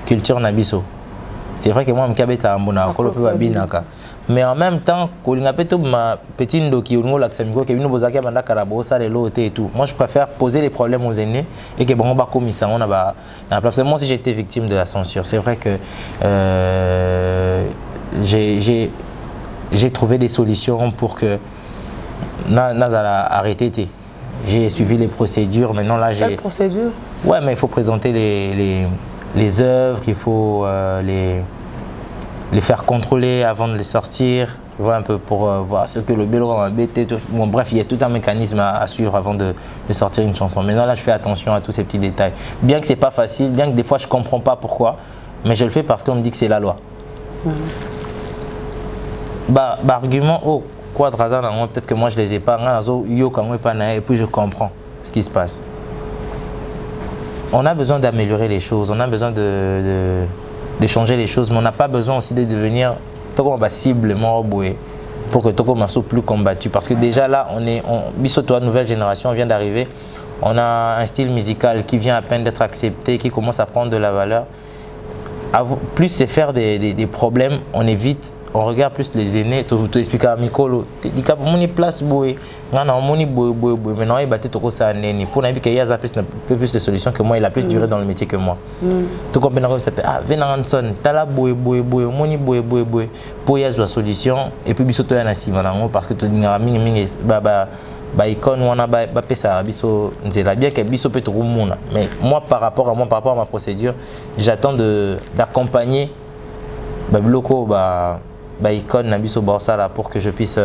culture na biso. C'est vrai que moi m'kabeta mbona kolo pe ba binaka. Mais en même temps, kolinga peto ma petite ndoki ongo la ksamiko ke bino bozaki banda karabo ça les lotés et tout. Moi je préfère poser les problèmes aux aînés et que bon ba komisa on a na place. Moi si j'étais victime de la censure, c'est vrai que j'ai trouvé des solutions pour que Nazala arrêté. J'ai suivi les procédures. Maintenant là j'ai. Quelle procédure? Ouais, mais il faut présenter les œuvres, il faut les faire contrôler avant de les sortir. Tu vois un peu pour voir ce que le Bélo va bêter. Bon, bref, il y a tout un mécanisme à suivre avant de sortir une chanson. Maintenant là je fais attention à tous ces petits détails. Bien que c'est pas facile, bien que des fois je comprends pas pourquoi. mais je le fais parce qu'on me dit que c'est la loi. Argument, oh, Quadrazan, peut-être que moi je les ai pas, et puis je comprends ce qui se passe. On a besoin d'améliorer les choses, on a besoin de changer les choses, mais on n'a pas besoin aussi de devenir cible pour que Toko soit plus combattu. Parce que déjà là, toi, nouvelle génération, on vient d'arriver, on a un style musical qui vient à peine d'être accepté, qui commence à prendre de la valeur. Plus c'est faire des problèmes, on évite. On regarde plus les aînés, tu expliques à Mikolo, tu dis que mon place boy, maintenant il battait tout ça neni. Pour n'importe qui a plus de solutions que moi, il a plus duré dans le métier que moi. Tu comprends ça fait Venanson, t'as la boy moni boy pour y avoir la solution et puis biso to ya na sima nango parce que tu dis mingi icône wana pesa biso nzela bien que biso peut trop mona. Mais moi par rapport à ma procédure, j'attends d'accompagner Babiloko icône Nabiso Borsala pour que je puisse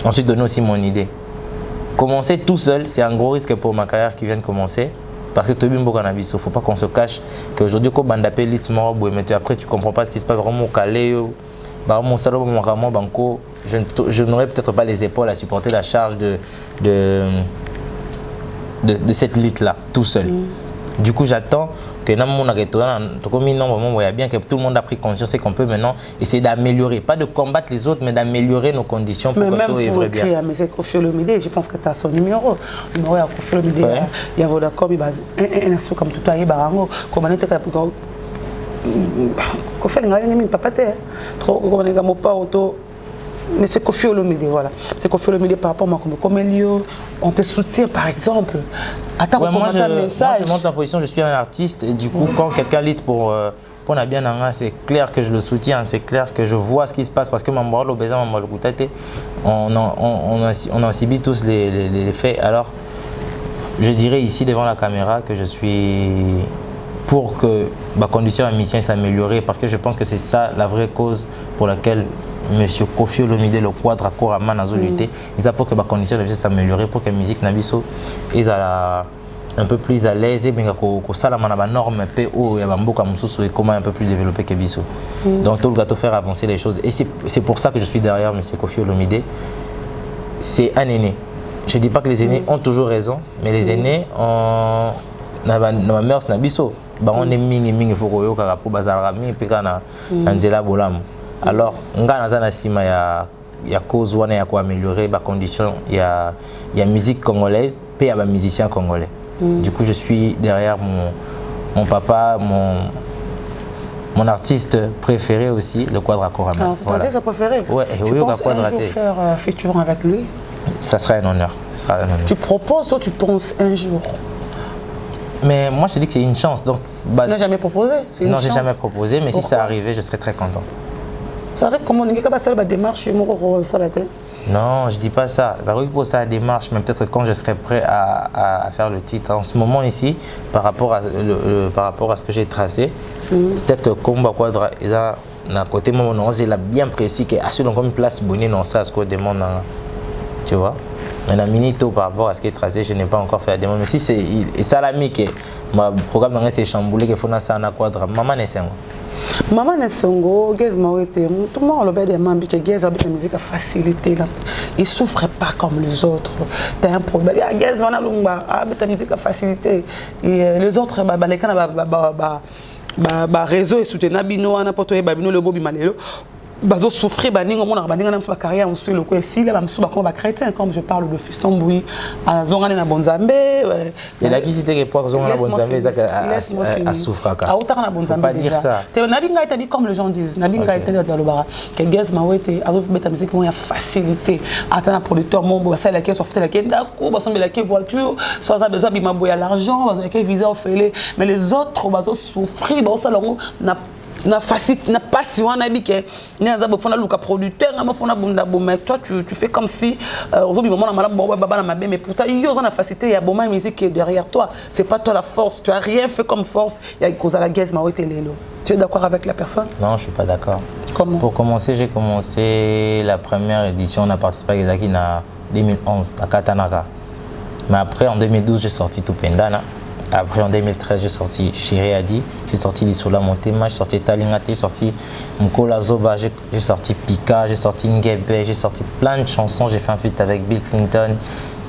ensuite donner aussi mon idée. Commencer tout seul, c'est un gros risque pour ma carrière qui vient de commencer. Parce que tu es bien beaucoup Nabiso, il ne faut pas qu'on se cache qu'aujourd'hui, quand on appelle l'itmo, mais après tu ne comprends pas ce qui se passe vraiment au Calais, je n'aurais peut-être pas les épaules à supporter la charge de cette lutte-là, tout seul. Du coup, j'attends que bien que tout le monde a pris conscience et qu'on peut maintenant essayer d'améliorer, pas de combattre les autres, mais d'améliorer nos conditions pour que tout évolue bien. Mais c'est Koffi Olomide, je pense que tu as son numéro. Il y a Koffi Olomide, il y a Vodacom, il y a un assaut comme tout à l'heure, comme on était Koffi Olomide, papa, mais c'est Koffi Olomide, voilà. C'est Koffi Olomide par rapport à moi comme Elio, on te soutient par exemple. Attends, moi je monte en position, je suis un artiste et du coup quand quelqu'un lit pour Nabia Nanga, c'est clair que je le soutiens, c'est clair que je vois ce qui se passe parce que on en subit tous les faits. Alors je dirais ici devant la caméra que je suis pour que ma condition à mission s'améliorer parce que je pense que c'est ça la vraie cause pour laquelle Monsieur Koffi Olomide, le quadre à Korama n'a lutté. Il a pour que ma condition de vie s'améliorer, pour que la musique Nabiso est un peu plus à l'aise et bien que ça la norme PO et comment un peu plus développé que Biso. Donc tout le gâteau faire avancer les choses et c'est pour ça que je suis derrière Monsieur Koffi Olomide. C'est un aîné. Je ne dis pas que les aînés ont toujours raison, mais les aînés ont ma mère c'est Nabiso. On est mingi faut que yo pour bazar mi puis kana nzela bolam. Alors, on a cause où on a améliorer les conditions. Il y a musique congolaise, puis il y a musicien congolais. Du coup, je suis derrière mon papa, mon artiste préféré aussi, le Quadra Korama. C'est ton artiste préféré? Oui, tu penses un jour faire featuring avec lui? Ça sera un honneur. Tu proposes, toi tu penses un jour? Mais moi, je te dis que c'est une chance. Donc, tu n'as jamais proposé? Non, je n'ai jamais proposé, mais si ça arrivait, je serais très content. Ça arrive comment on dit que la démarche non, je dis pas ça. Pour ça la démarche, mais peut-être quand je serai prêt à faire le titre. En ce moment ici, par rapport à ce que j'ai tracé, peut-être que Komba Quadra est à côté de mon il a bien précis que à dans une place bonne dans ça ce qu'on demande, tu vois. Mais la minito par rapport à ce qui est tracé, je n'ai pas encore fait la demande. Mais si c'est ça l'ami que ma programme dans c'est chamboulé que faut na ça na Quadra, maman n'est pas. Maman Nessongo, Gez Mawete, tout le monde le des mamans que Gez avec la musique a facilité. Il ne souffre pas comme les autres. Tu as un problème. Gez Wana Lumba, avec la musique a facilité. Et les autres, les canaux, réseau et soutenable, n'importe quoi, le bobi malelo. Bazo souffrir baninga mona baninga na msuba carrière ensuite le quoi si là ba msuba comme ba chrétien comme je parle de Fiston Bouyi à zongane na bonzambe et là qui cité que pour zongane na bonzambe ça à souffrir ka a autant na bonzambe déjà te nabinga etabi comme les gens disent nabinga etabi dans le bara que Gez Mawete a fait beta musique moya facilité atana producteur mon ba ça la caisse fait la caisse d'accord ba sombe la caisse voiture sans a besoin bima boya l'argent ba la caisse visa ofele mais les autres bazo souffrir ba ça na na facile na pas si on a dit que n'a pas fona luka producteur n'a pas fona bunda bon mais toi tu fais comme si aujourd'hui moment na malade baba na mabe mais pourtant il y a une facilité il y a bon musique qui est derrière toi c'est pas toi la force tu as rien fait comme force il y a cause à la Gez Mawete lelo tu es d'accord avec la personne? Non, je suis pas d'accord. Comment? Pour commencer, j'ai commencé la première édition on a participé à Ezaki en 2011 à Katanaka. Mais après en 2012 j'ai sorti tout Pendana Après, en 2013, j'ai sorti Chéri Adi, j'ai sorti Lissola Montema, j'ai sorti Talingate, j'ai sorti Mkola Zoba, j'ai sorti Pika, j'ai sorti Ngebe, j'ai sorti plein de chansons. J'ai fait un feat avec Bill Clinton.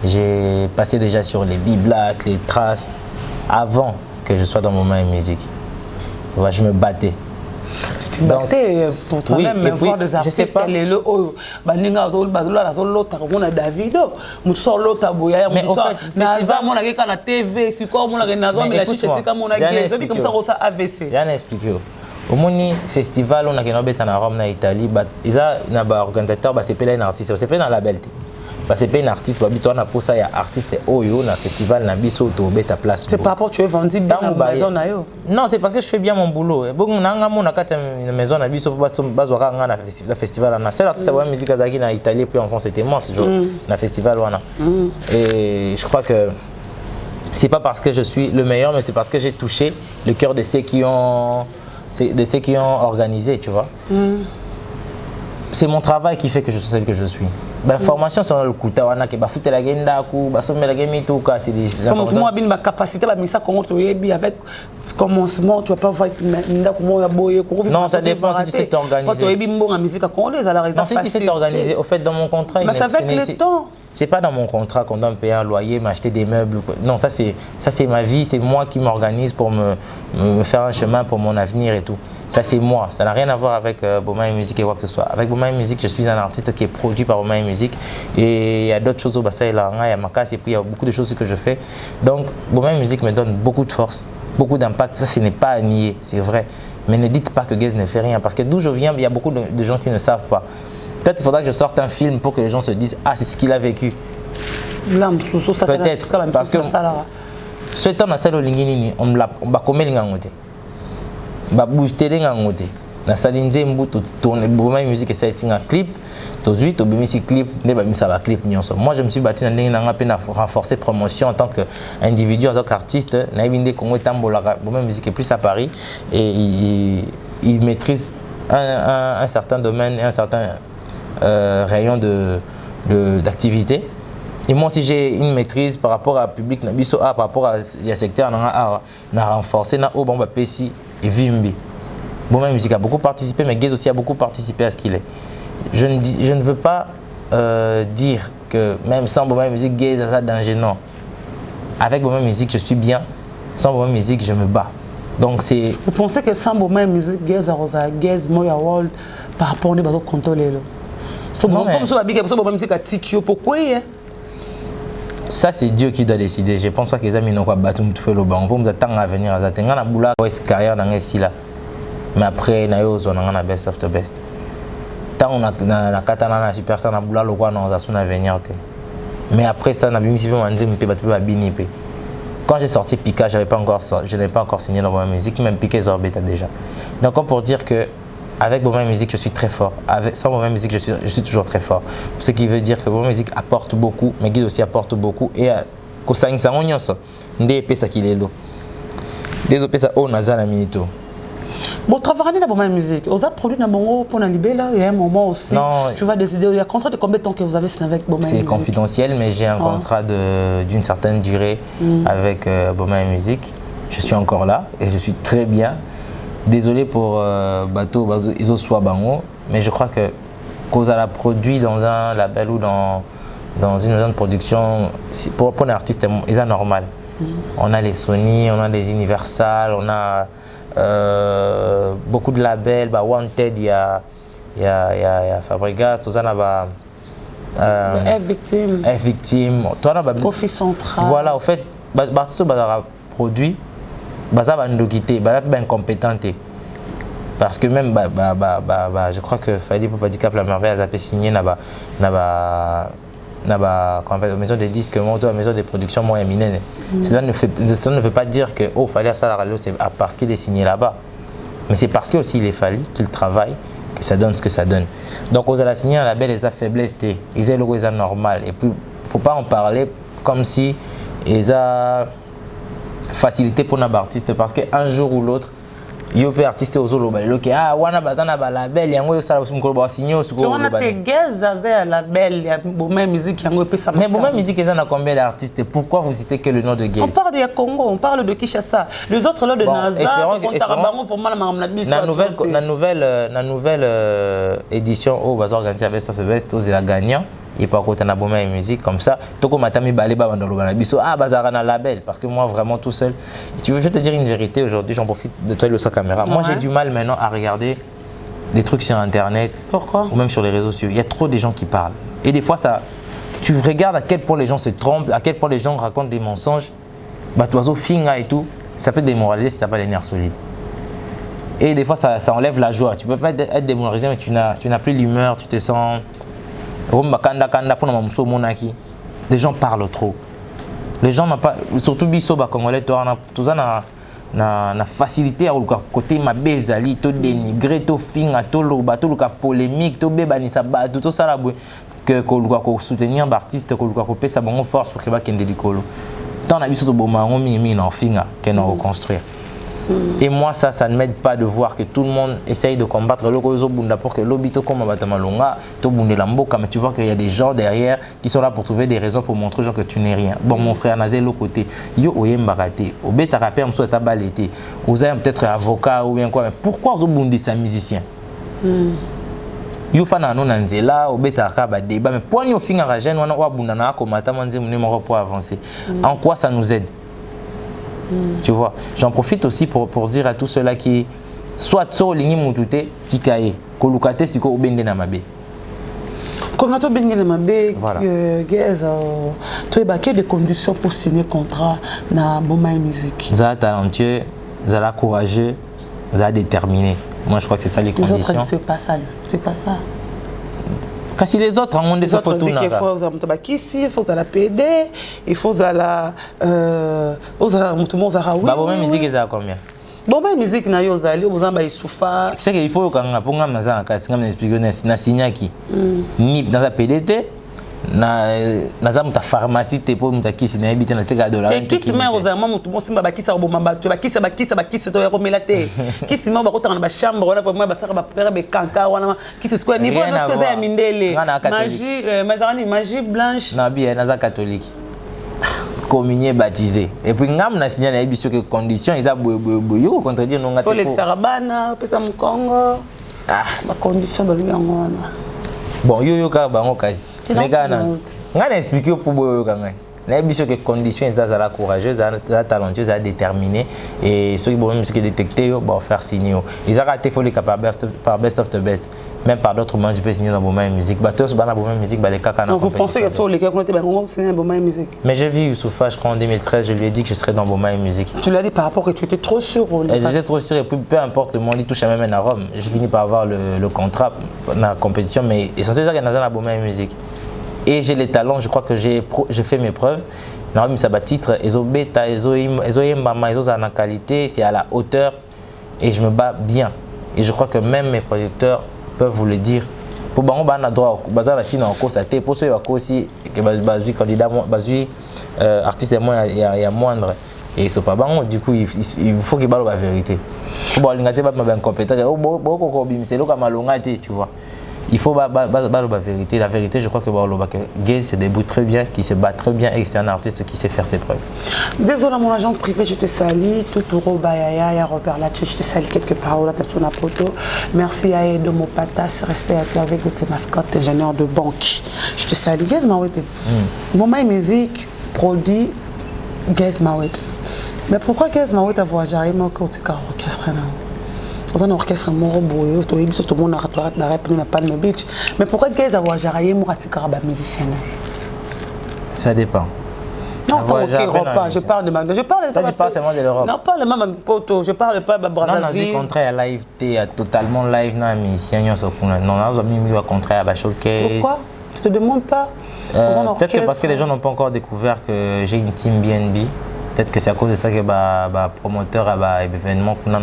J'ai passé déjà sur les B-Black, les Traces, avant que je sois dans mon main musique. Ouais, je me battais. Tu te battais pour toi-même, oui, même voir des artistes. Je sais pas. Mais au moni festival on a na Rome na Italie, ils ont un organisateur, c'est pas un artiste, c'est pas un label. C'est pas un artiste, toi na pour ça il y a artiste oyo na festival na biso to beta place. C'est par rapport que tu es vendu bien dans la maison. Non, c'est parce que je fais bien mon boulot. Bon na mon na maison na biso bazora nga na festival na seul artiste de musique azaki na Italie puis en France c'était moi ce jour na festival wana. Et je crois que c'est pas parce que je suis le meilleur, mais c'est parce que j'ai touché le cœur de ceux qui ont organisé, tu vois. C'est mon travail qui fait que je suis celle que je suis. La formation sur le coup, c'est des informations. Comme ma capacité, avec commencement, tu vas pas voir non, ça dépend si tu sais t'organiser. Non, si tu sais t'organiser, au fait, dans mon contrat, mais c'est avec le temps. C'est pas dans mon contrat qu'on doit me payer un loyer, m'acheter des meubles. Non, ça c'est ma vie, c'est moi qui m'organise pour me faire un chemin pour mon avenir et tout. Ça c'est moi, ça n'a rien à voir avec Bomaye Music et quoi que ce soit. Avec Bomaye Music, je suis un artiste qui est produit par Bomaye Music et il y a d'autres choses au bassin, il y a ma casse et puis il y a beaucoup de choses que je fais. Donc Bomaye Music me donne beaucoup de force, beaucoup d'impact, ça ce n'est pas à nier, c'est vrai. Mais ne dites pas que Gaze ne fait rien parce que d'où je viens, il y a beaucoup de gens qui ne savent pas. Peut-être qu'il faudra que je sorte un film pour que les gens se disent ah c'est ce qu'il a vécu. Peut-être parce que ce temps na salo lingini on va commettre l'ingangote. Ba booster l'ingangote. Na salinze mbuto tourner Bomaye Music et ça c'est un clip. Tozui to bimisi clip ne ba misa ba clip nyonso. Moi je me suis battu na ndenge na ngape na renforcer promotion en tant qu'individu en tant qu'artiste na ibinde Congo tambola Bomaye Music est plus à Paris et il maîtrise un certain domaine et un certain rayon d'activité. Et moi aussi j'ai une maîtrise par rapport à public par rapport à le secteur na renforcer na obamba pesi et vimbi. Bomaye Music a beaucoup participé mais Gaze aussi a beaucoup participé à ce qu'il est. Je ne veux pas dire que même sans Bomaye Music Gaze a ça danger, non. Avec Bomaye Music je suis bien, sans Bomaye Music je me bats. Donc c'est. Vous pensez que sans Bomaye Music Gaze a Gaze Moya World par rapport au contrôler là? Pourquoi? Ça c'est Dieu qui doit décider. Je pense pas que les amis n'ont pas battu tout fait le banc. Pour me attendre à venir à Zatenga na boula carrière dans ici là. Mais après na yo zone na best of the best. Tant on a na katana na superstar na boula lokwa na za suna venir te. Mais après ça na bimisi pe manzi mpe battu ba bini pe. Quand j'ai sorti Pika, je n'avais pas encore signé dans Bomaye Music, même Pika Zorbeta déjà. Donc pour dire que avec Bomaye Music, je suis très fort. Sans Bomaye Music, je suis toujours très fort. Ce qui veut dire que Bomaye Music apporte beaucoup, mais Gaze aussi apporte beaucoup. Et Kosangi Sango Nyonso, Ndé Pesa Kilelo. Des Opesa O Nazana Minito. Bon, travailler dans Bomaye Music, vous avez produit dans Bongo pour la libérer là, il y a un moment aussi. Non, tu vas décider, il y a un contrat de combien de temps que vous avez signé avec Bomaye Music? C'est confidentiel, mais j'ai un contrat d'une certaine durée avec Bomaye Music. Je suis encore là et je suis très bien. Désolé pour Bateau, ils ont soit bango, mais je crois que cause à la produit dans un label ou dans une maison de production, pour un artiste, c'est normal. On a les Sony, on a les Universal, on a beaucoup de labels, Wanted, il y a Fabregas, tout ça, F-Victime, Profit Central. Voilà, au fait, Bateau a produit. Incompétent parce que même je crois que Fali Popadicap la merveille a signé la maison de disques, la maison de production moi éminente. Cela ne veut pas dire que Fali ça la radio c'est parce qu'il est signé là-bas, mais c'est parce que aussi il est fallu qu'il travaille que ça donne ce que ça donne. Donc on a signé un label les a faiblesses ils ont le logo normal et puis faut pas en parler comme si ils a facilité pour nos artistes parce qu'un jour ou l'autre, yo pe artiste ozoloba lelo ke ah wana bazana ba label yango yo sala mukolo ba signer suko on a te geza za label ya Boma musique yango pesa. Mais Boma musique ils en a combien d'artistes? Pourquoi vous citez que le nom de Gaze? On parle de Congo, on parle de Kinshasa. Les autres là de Naza, la nouvelle édition au bazar organisé avec ça se veste aux la gagnant. Et pas côté na Boma musique comme ça. Toko matami baleba bandolo banabiso ah bazar na label parce que moi vraiment tout seul. Si tu veux je vais te dire une vérité aujourd'hui, j'en profite de toi et de sa caméra. Moi j'ai du mal maintenant à regarder des trucs sur internet. Pourquoi? Ou même sur les réseaux sociaux. Il y a trop de gens qui parlent. Et des fois ça tu regardes à quel point les gens se trompent, à quel point les gens racontent des mensonges. Bah toi finga et tout, ça peut te démoraliser si tu n'as pas les nerfs solides. Et des fois ça enlève la joie. Tu peux pas être démoralisé mais tu n'as plus l'humeur, tu te sens les gens parlent trop. Les gens n'ont pas, surtout biso ba congolais, tout ça na facilité à côté ma bezali, to dénigrer, to finga, to loba, to luka polémique, to bebanisa ba tout ça là que ko soutenir l'artiste, ko luka ko pesa bango force pour que ba kende likolo. Tant na biso to boma ngo mi na finga que na reconstruire. Et moi, ça ne m'aide pas de voir que tout le monde essaye de combattre le Kozo Bunda pour que l'obito comme Batamalonga, to Bundé Lamboka, mais tu vois qu'il y a des gens derrière qui sont là pour trouver des raisons pour montrer genre que tu n'es rien. Bon, mon frère Nazé, l'autre côté, yo oyem baraté, obeta rapé, on souhaite abalété, vous avez peut-être avocat ou bien quoi, mais pourquoi vous Bundé c'est un musicien? Yo fana non nanzela, obeta raba débat, mais pour nous finir à jeune, on a Bunda na komata manzi mon pour avancer. En quoi ça nous aide? Tu vois, j'en profite aussi pour dire à tous ceux-là qui soit sur ligne moutouté tikaye kolukate siko obende na mabe. Quand on obende na mabe Gaze tu as des conditions pour signer contrat na Boma musique. Ça talentueux, ça courageux, ça déterminé. Moi je crois que c'est ça les conditions. Les autres c'est pas ça, c'est pas ça. Kasi les autres ont des photos il faut la PD, il faut la Boma musique ils a combien? Boma musique na yo zali obozamba isufa. C'est qu'il faut kanga ponga mazana kasi ngam expliquer na signaki. Ni dans la PDT na za muta pharmacie te po muta kisi na ebite na teka dollar. Kisi ma ozama mutu mosimba bakisa oboma batu bakisa to ya komela te. Kisi ma bakota na ba chambre wana vraiment basaka ba prendre be kanka wana kisi square niveau na ce que za mindele. Magie blanche. Na bien na za catholique. Communié baptisé. Et puis ngam na signé na ebiso que conditions ils a boyo contredire non ngate. Faut l'exarabana pesa mu Congo. Ah, ma condition ba ngona. Bon yo ka bango kasi. Mais gana. Ngana expliquer pour boyo kanga. Na ebiso que conditions ils a courageux, za talentueux, za déterminé et ceux qui bon même ce qui détecter yo ba faire signer. Ils a raté faut les par best of the best. Même par d'autres moments, je peux signer dans Boma musique. Bateau, dans Boma musique, les caca. Vous pensez que sur les cas, on signer dans Boma musique? Mais j'ai vu Youssoufa, je crois en 2013, je lui ai dit que je serais dans Boma musique. Tu l'as dit par rapport que tu étais trop sûr. J'étais trop sûr et puis peu importe le monde, il touche à même à Rome. J'ai fini par avoir le contrat dans la compétition, mais essentiel c'est qu'il y a dans Boma musique. Et j'ai les talents, je crois que j'ai fait mes preuves. Naomi Saba titre, Ezo Beta, Ezo Yembama, Ezo Zana qualité, c'est à la hauteur et je me bats bien. Et je crois que même mes producteurs peuvent vous le dire. Pour bango bana droit bazar latina en cause à te pour ceux aussi que bazui candidat bazui artiste de moins il y a moindre et c'est pas bango du coup il faut qu'il parle la vérité. Pour bon l'ingate pas ma compétent oh beaucoup bim c'est le comme malonga tu vois. Il faut la vérité. La vérité, je crois que Gaze se débrouille très bien, qui se bat très bien et c'est un artiste qui sait faire ses preuves. Désolé, mon agence privée, je te salue. Tuturo Bayaya, Robert Latu, je te salue quelques paroles à ta poto. Merci à Edo Mopatas, respect à toi avec tes mascottes, ingénieur de banque. Je te salue. Gaze Mawete. Boma musique, produit Gaze Mawete. Mais pourquoi Gaze Mawete a voyagé à Imokotika orchestre? Dans un orchestre moroboyo, tout le monde n'a répondu à Palm Beach. Mais pourquoi Gaze a voyagé à Imokotika musicien? Ça dépend. Non, je parle de ma. Je parle de. Tu parles seulement de l'Europe. Non, pas le même poto. Je parle pas de Brazzaville. Non, contraire à live, totalement live dans la mission. Non, on a mis au contraire à la showcase. Pourquoi? Tu te demandes pas? Peut-être que parce que les gens n'ont pas encore découvert que j'ai une team BNB. Peut-être que c'est à cause de ça que le promoteur a événement non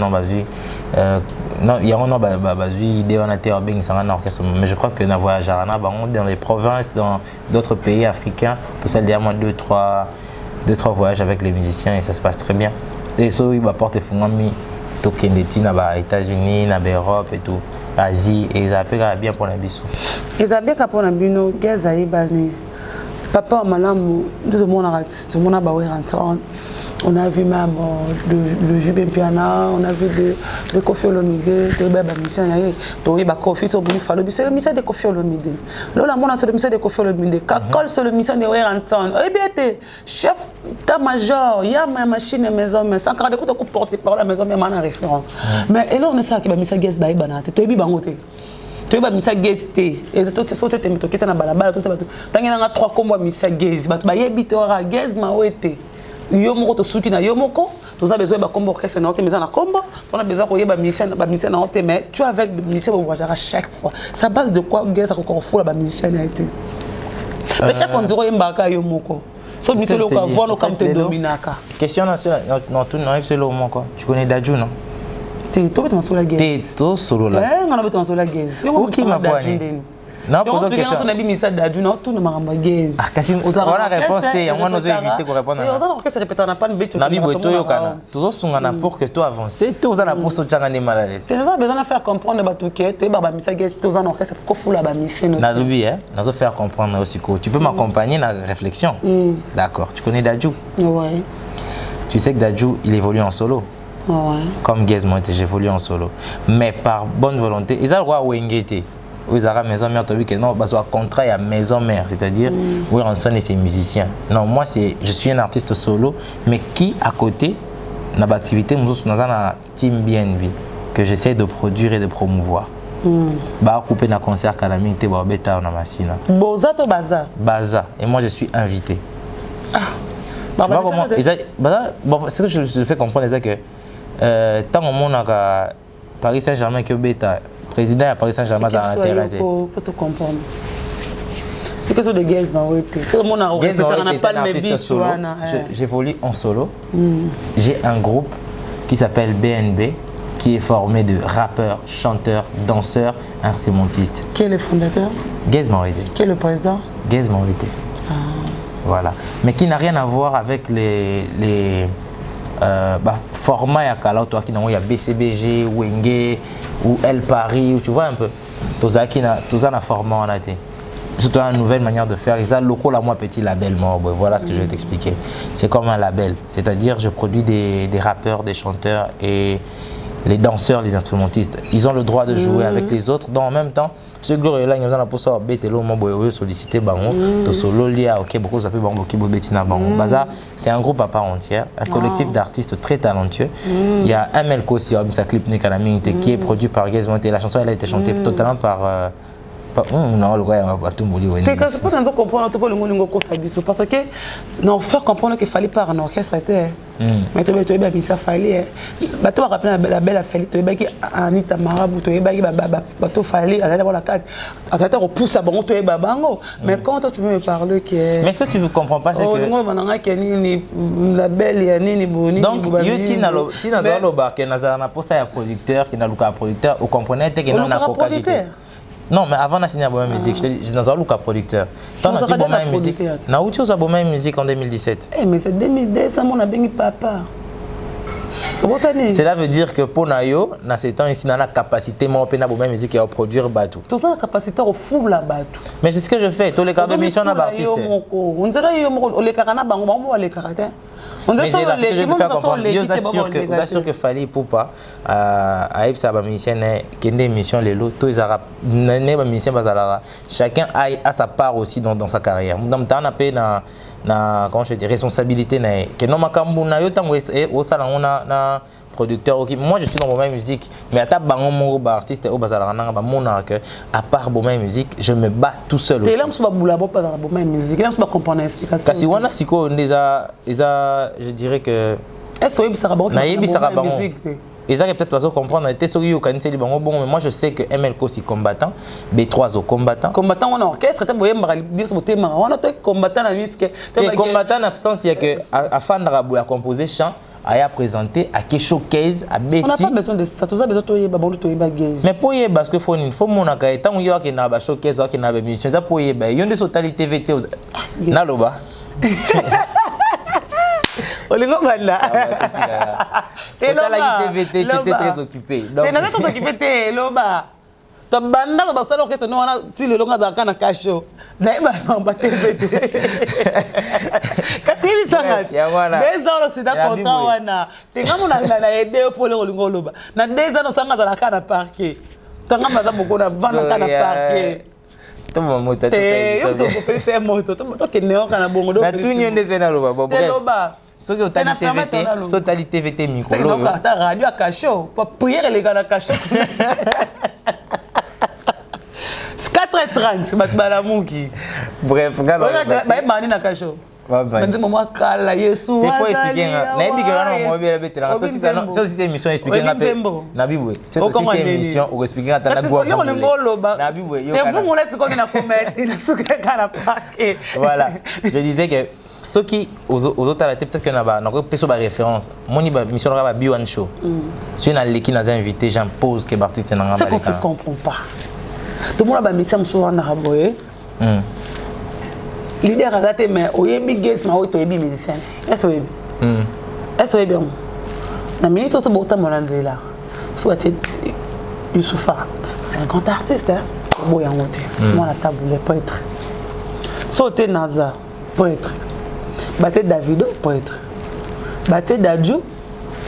il y a un idée on a été un orchestre mais je crois que na voyage dans les provinces dans d'autres pays africains tout ça il y a moins 2-3 voyages avec les musiciens et ça se passe très bien et ça il va porter fungami tokende na ba États-Unis, na Europe et tout, Asie, et ça fait bien pour la biso. Et ça bien pour la bino, gazaï bani. Papa malam, tout le monde a baoué rentrant. On a vu même le Jubin Piana, on a vu de Kofi Olomide, de Baba Mission, de Kofi Sobunifalo, c'est le mission de Kofi Olomide. Là, on a sur le mission de Kofi Olomide. Kakol sur le mission de Ranton. Eh bien, chef d'état-major, il y a ma machine maison, mais sans quand on peut porter par la maison, mais en référence. Mais et là, on est ça qui va mission Guest Baïbana, tu es bibangoté. Tu es missa Guest, et tout ce que tu es qui est dans la balabala, tout le temps, il y a 3 combats missa Guest, tu vas y habiter à Guest, ma ouete. Yomoko to suki na yomoko, tu as besoin de combo orchestre na mais na combo, tu as besoin de ba musicien na haute mais tu avec le musicien vous voyager à chaque fois. Ça base de quoi gars ça encore fou la musicien a été. Mais chaque fois on dirait mbaka yomoko. So musicien le quoi voir no comme te dominaka. Question nationale non tout non c'est le mot quoi. Tu connais Dadju non? Tu toi tu solo la guise. Tu to solo la. Eh on a besoin solo la guise. OK ma boîte. Non, pour question. On a mis ça Dadju non tout ne maramba guise. Ah kasi on a réponse té, on nous éviter qu'on réponde. On a orchestre répéter na pas beto. Na bibo to yokana. Toujours sungana pour que toi avancer, tu aux na pour so tchanga ne malade. Tu as besoin de faire comprendre batuke, tu ba misa guise, tu aux en orchestre pour fou la ba mission. Na lubi nazo faire comprendre aussi que tu peux m'accompagner dans la réflexion. D'accord. Tu connais Dadju? Ouais. Tu sais que Dadju, il évolue en solo. Ouais. Comme Gizmo, j'évolue en solo. Mais par bonne volonté, ils ont le droit à Wengete. Ils ont la maison mère, tu as vu que non, parce qu'il y a un contrat à maison mère, c'est-à-dire où on sonne et c'est musicien. Non, moi je suis un artiste solo, mais qui à côté, dans l'activité, nous sommes dans un team BNB que j'essaie de produire et de promouvoir. Bah couper dans concert Kalami, tu vas bêta on a machine. Boza to baza. Baza. Et moi je suis invité. Ah. Bah, bon, ce que je fais comprendre c'est que tant que mon a Paris Saint-Germain qui bêta président à Paris Saint-Germain dans l'intérêt. Pour te comprendre. C'est parce que de Guest tout le monde a répété j'évolue en solo. J'ai un groupe qui s'appelle BNB qui est formé de rappeurs, chanteurs, danseurs, instrumentistes. Qui est le fondateur? Guest Morité. Qui est le président? Guest Morité. Voilà. Mais qui n'a rien à voir avec les formats qui il y a BCBG, Wenge ou El Paris, tu vois un peu. Tout ça a format en été. Surtout une nouvelle manière de faire. Ils ont local à moi petit label mort. Voilà ce que je vais t'expliquer. C'est comme un label. C'est-à-dire je produis des rappeurs, des chanteurs et les danseurs, les instrumentistes. Ils ont le droit de jouer avec les autres. Donc en même temps, ce glorieux là, ils ont pour ça solliciter bango, solo lia OK beaucoup ça fait bango qui betina bango. Baza, c'est un groupe à part entière, un collectif d'artistes très talentueux. Il y a Amel Kossi sa clip Nekalami qui est produit par Gizmo. La chanson elle a été chantée totalement par non, le gars va tout mourir. Tu peux comprendre tout le monde parce que non faire comprendre qu'il fallait pas un orchestre était. Mais tu es bien ça fallait. Bah toi rappeler la belle fallait tu es bien Anita Marabout tu es bien bateau fallait à la carte. À cette heure on pousse à bon tu es babango. Mais quand tu veux me parler que mais est-ce que tu ne comprends pas c'est que la belle et ni boni. Donc Tina Zaloba qui n'a pas ça un producteur qui n'a pas producteur vous comprenez que non na qualité. Non, mais avant de signer la musique, je te dis, dans un look à producteur. Tu as dit bonne musique. Na où tu as bonne musique en 2017. Eh mais c'est 2010, ça mon a béni papa. Cela veut dire que pour Nayo, dans ces temps ici, on a la capacité de faire bonne musique et de produire bateau. Tout ça la capacité de fou la bateau. Mais c'est ce que je fais. Tous les cas de mission à l'artiste. On dirait que les carana bango bango les caractères. Mais j'ai la je te faire comprendre. Je t'assure que Fali Poupa a eu sa mission qui est une mission les lots tous les arabes n'est pas mission basalara chacun a sa part aussi dans sa carrière. Dans temps na comment je dis responsabilité na que non makambu na yo tango au salon on a producteur OK moi je suis dans ma musique mais à ta bango mon artiste au basalara na ba mon que à part ma musique je me bats tout seul aussi. Tu là sur boula pas dans ma musique là sur comprendre explication. Kasi wana siko ndeza je dirais que est-ce que ça rabon na musique et ça peut-être pas comprendre était sur yo kanisi li bango bon mais moi je sais que ML Kossi combattant B3 au combattant on a orchestre tu boye mbara bien sur thème on a combattant la musique combattant en sens il y a que afin de rabou à composer chant à présenter à qui showcase à Betty. On n'a pas besoin de ça, tout ça besoin de bah bon de gaze. Mais pour y parce que faut mon akay tant yo qui na ba showcase qui na ba mission ça pour y ba yon de totalité VT naloba. Olingo banda. T'es TVT, tu étais très occupé. T'es très occupé, t'es loba. Tu banda ba sala que non na ti le longa za kana kasho. Na ba TVT. Kasi bisanga. Des ans c'est d'accord wana. Tenga mona na aider pour le olingo loba. Na des ans sanga za kana parquet. Tanga maza moko na vanda kana parquet. Toma moto yo to kopelisa moto to keneo kana bongo do. Na tunyo ndese na loba bon bref. Soki otali TVT, so tali TVT micro. C'est donc ta radio à cachot, pas prière les gars à cachot. 4h30 c'est batbala muki. Bref, regarde ba mani na cachot. Banze maman kala Yesu. Il faut expliquer na ebi ke wana mo bien betela. To si ça so si émission expliquer na Bible. C'est aussi émission ou expliquer na tana gwa. Na Bible yo kana. Te vous laisse comme na commettre, na suka kana paquet. Voilà. Je disais que ceux qui aux autres à la tête peut-être que n'a pas sur référence mon mission là B1 show si on a l'équipe n'a invité j'impose que artiste n'a c'est qu'on se comprend pas tout le monde a mission sur na raboye leader a daté mais oyebi guest ma oto yebi musicien est-ce bien na minute to bota monanzela soit Youssoufa c'est un grand artiste hein boya ngote moi la table les prêtres sauter Naza prêtre Baté Davido, prêtre. Baté Dadju,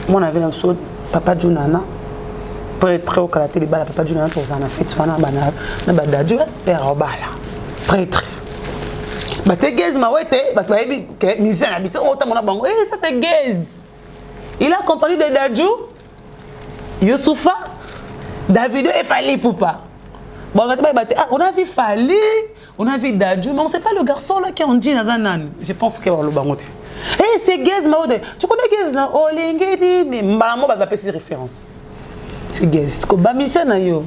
mon avait un saut, papa Junana, prêtre au karaté, papa Junana, pour en fait, soit na Dadju, père Obala, prêtre. Baté Gez, ma ouete, baté que misère habitude, autant mon abango, ça c'est Gez. Il a accompagné de Dadju, Youssoufa, Davido et Fali Poupa. Bon, on a vu Fali, on a vu Dadju, mais on ne sait pas le garçon là qui en dit Nazanan. Je pense que le bangoti. Eh, c'est Gez Maoude. Tu connais Gez là? Oh, l'ingéni, maman va passer ses références. C'est Gez. Quand ba mission na yo,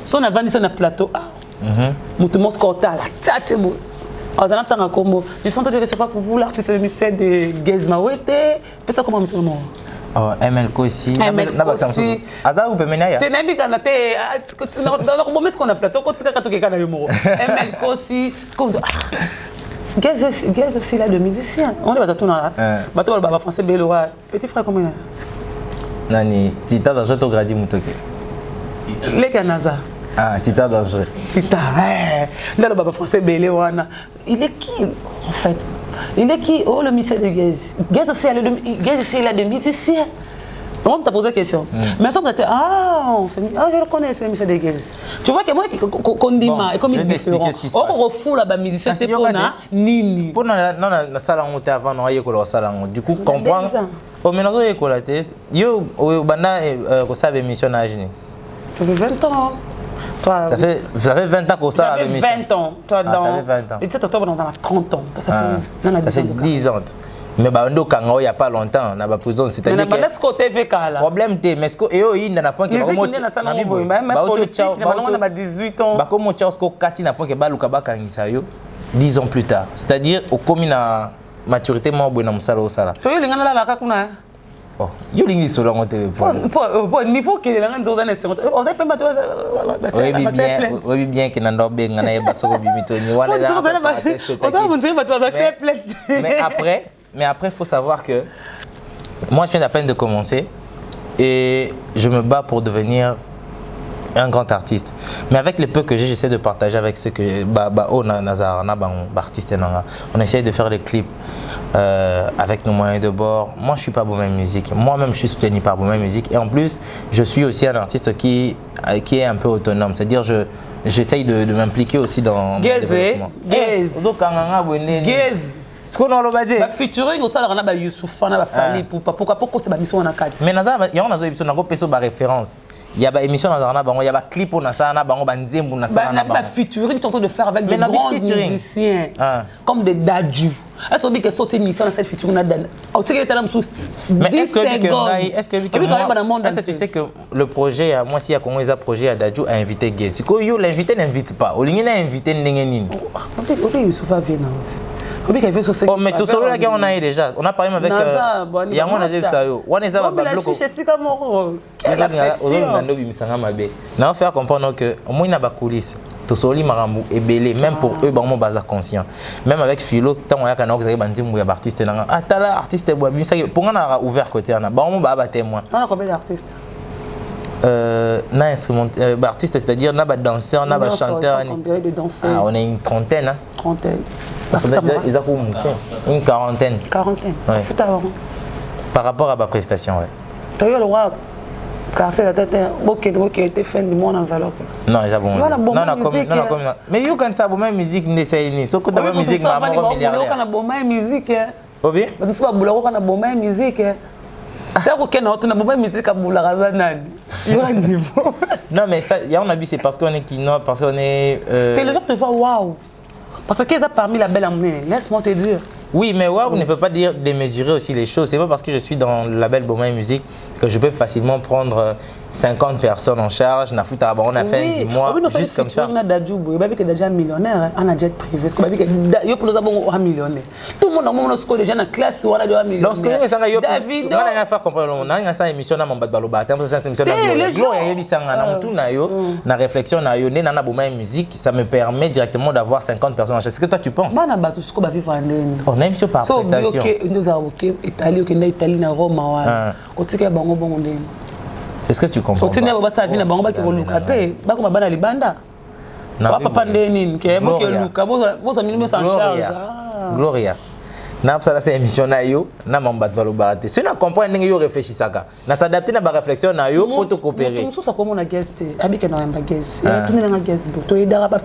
son a vendu ça na plateau A. Moutou Scota là, tchate mo. Azana tanga kombo. Je sens que je reçois pour vous l'artiste de musée de Gez Maoude. Peut-être comment mission moi. Oh, ML Kossi. ML Kossi. Aza ou pemena ya. Te nabi kana te dans le moment qu'on a plateau quand tu ka toke kana yo mo. ML Kossi, ce qu'on Gez aussi là de musicien. On est pas tout là. Bato le baba français Beloa. Petit frère comment Nani, Tita dans Joto Gradi Mutoke. Les Kanaza. Ah, Tita dangereux. Tita, là le baba français Beloa. Il est qui en fait? Il est qui? Oh, le ministère de Gez. Gez aussi, il a des musiciens. On t'a posé la question. Mais ça, je le connais, c'est le ministère de Gez. Tu vois que moi, qu'on dit mal, et comme il est différent. On refoule là-bas, musicien, c'est pour Nini. Pour la salle en monté avant, on a eu la salle en du coup, comprendre. Au mélange de la tête, yo, au banda, vous savez, mission à Gini. Ça fait 20 ans. Ça fait 20 ans qu'on s'est à l'émission. Ça fait 20 ans. Toi, et 17 octobre, dans 30 ans. Ça fait 10 ans. Mais il n'y a pas longtemps, on a pas prison. C'est-à-dire que le problème est mais il n'y a pas de politique, il a 18 ans. Il y a 10 ans plus tard. C'est-à-dire au commun à maturité, moi, je suis oh, yo lingi solo ngote po niveau que la ngando za nese on sait pas toi oui bien que nando benga na yeba soko bimitoni wana mais après faut savoir que moi je viens à peine de commencer et je me bats pour devenir un grand artiste. Mais avec les peu que j'ai, j'essaie de partager avec ceux que on essaie de faire les clips avec nos moyens de bord. Moi, je suis pas Boumé Musique. Moi-même, je suis soutenu par Boumé Musique. Et en plus, je suis aussi un artiste qui est un peu autonome. C'est-à-dire, j'essaye de m'impliquer aussi dans le développement. Ce qu'on a le featuring au salon na Youssoufa na Fali pourquoi c'est ba mission na kati. Mais naza il y a une émission na ko peso ba référence. Il y a ba émission na zana bango, il y a ba clip na ça na bango ba nzembu na ça na bango. Ba featuring tu en train de faire avec des grands musiciens comme des Dadju. Est-ce que sortir émission dans cette featuring na Dan. Au tu est là sous 10 secondes. Est-ce que tu sais que le projet moi si il y a comment ils a projet à Dadju a invité Gez. Si ko yo l'invité n'invite pas. Olingi na invité ndenge nini. OK Youssoufa vient là. Oh, mais tout solo là on a eu déjà. On a parlé avec il y a mon avis ça yo. On est à bloc. On va faire comprendre que au moins il y a ba coulisses. tosoli makambo ebele même pour eux bango baza conscient même avec Philo tant on y a kana ko bandimu ya artiste nanga atala artiste boa bisa pour nga ouvert côté na bango ba témoin on a combien d'artistes na instrument artiste c'est-à-dire na ba danseur na ba chanteur combien de danseurs on est une trentaine hein trentaine ils ont une quarantaine ouais. Par rapport à ma prestation ouais tu as eu le droit car c'est la tête qui était fin du monde enveloppe. Non, j'ai bon. Non, mais you quand ça bonne musique ne c'est ni. Soko de musique maman milliardaire. Quand bonne musique. Obi? Parce que boula quand bonne musique. T'as que non, tu n'as bonne musique à boula razanade. Il y a un niveau. Non mais ça y a on a vu c'est parce qu'on est kino parce qu'on est les gens te voient waouh. Parce qu'ils ont parmi la belle amenée. Laisse-moi te dire. Oui, mais waouh ne veut pas dire démesurer aussi les choses. C'est pas parce que je suis dans le label Boma Musique que je peux facilement prendre 50 personnes en charge. On a fait 10 mois, juste comme ça. On a déjà millionnaire, on a jet privé. Nous avons un millionnaire. Tout le monde a déjà dans classe, on a déjà un millionnaire. Lorsque nous David, on a fait comprendre, on a une émission dans mon baloba. C'est une émission dans réflexion, dans Boma Musique, ça me permet directement d'avoir 50 personnes en charge. Est-ce que toi tu penses? On a une émission par prestation. Nous avons Italie, Rome, c'est ce que tu comprends. Tu n'as pas ça vie na bango ba ki luka pe ba ko mabana libanda. Wa papa ndeni ke bo ke luka bo so minimum en charge. Gloria. Na ça c'est émission na yo na mamba ba lobate. Si na comprendre ndenge yo réfléchissaka. Na s'adapter na ba réflexion na yo pour te coopérer. Tout ça comme on a guest abike na mba guest. Tu n'as guest bo to idara ba.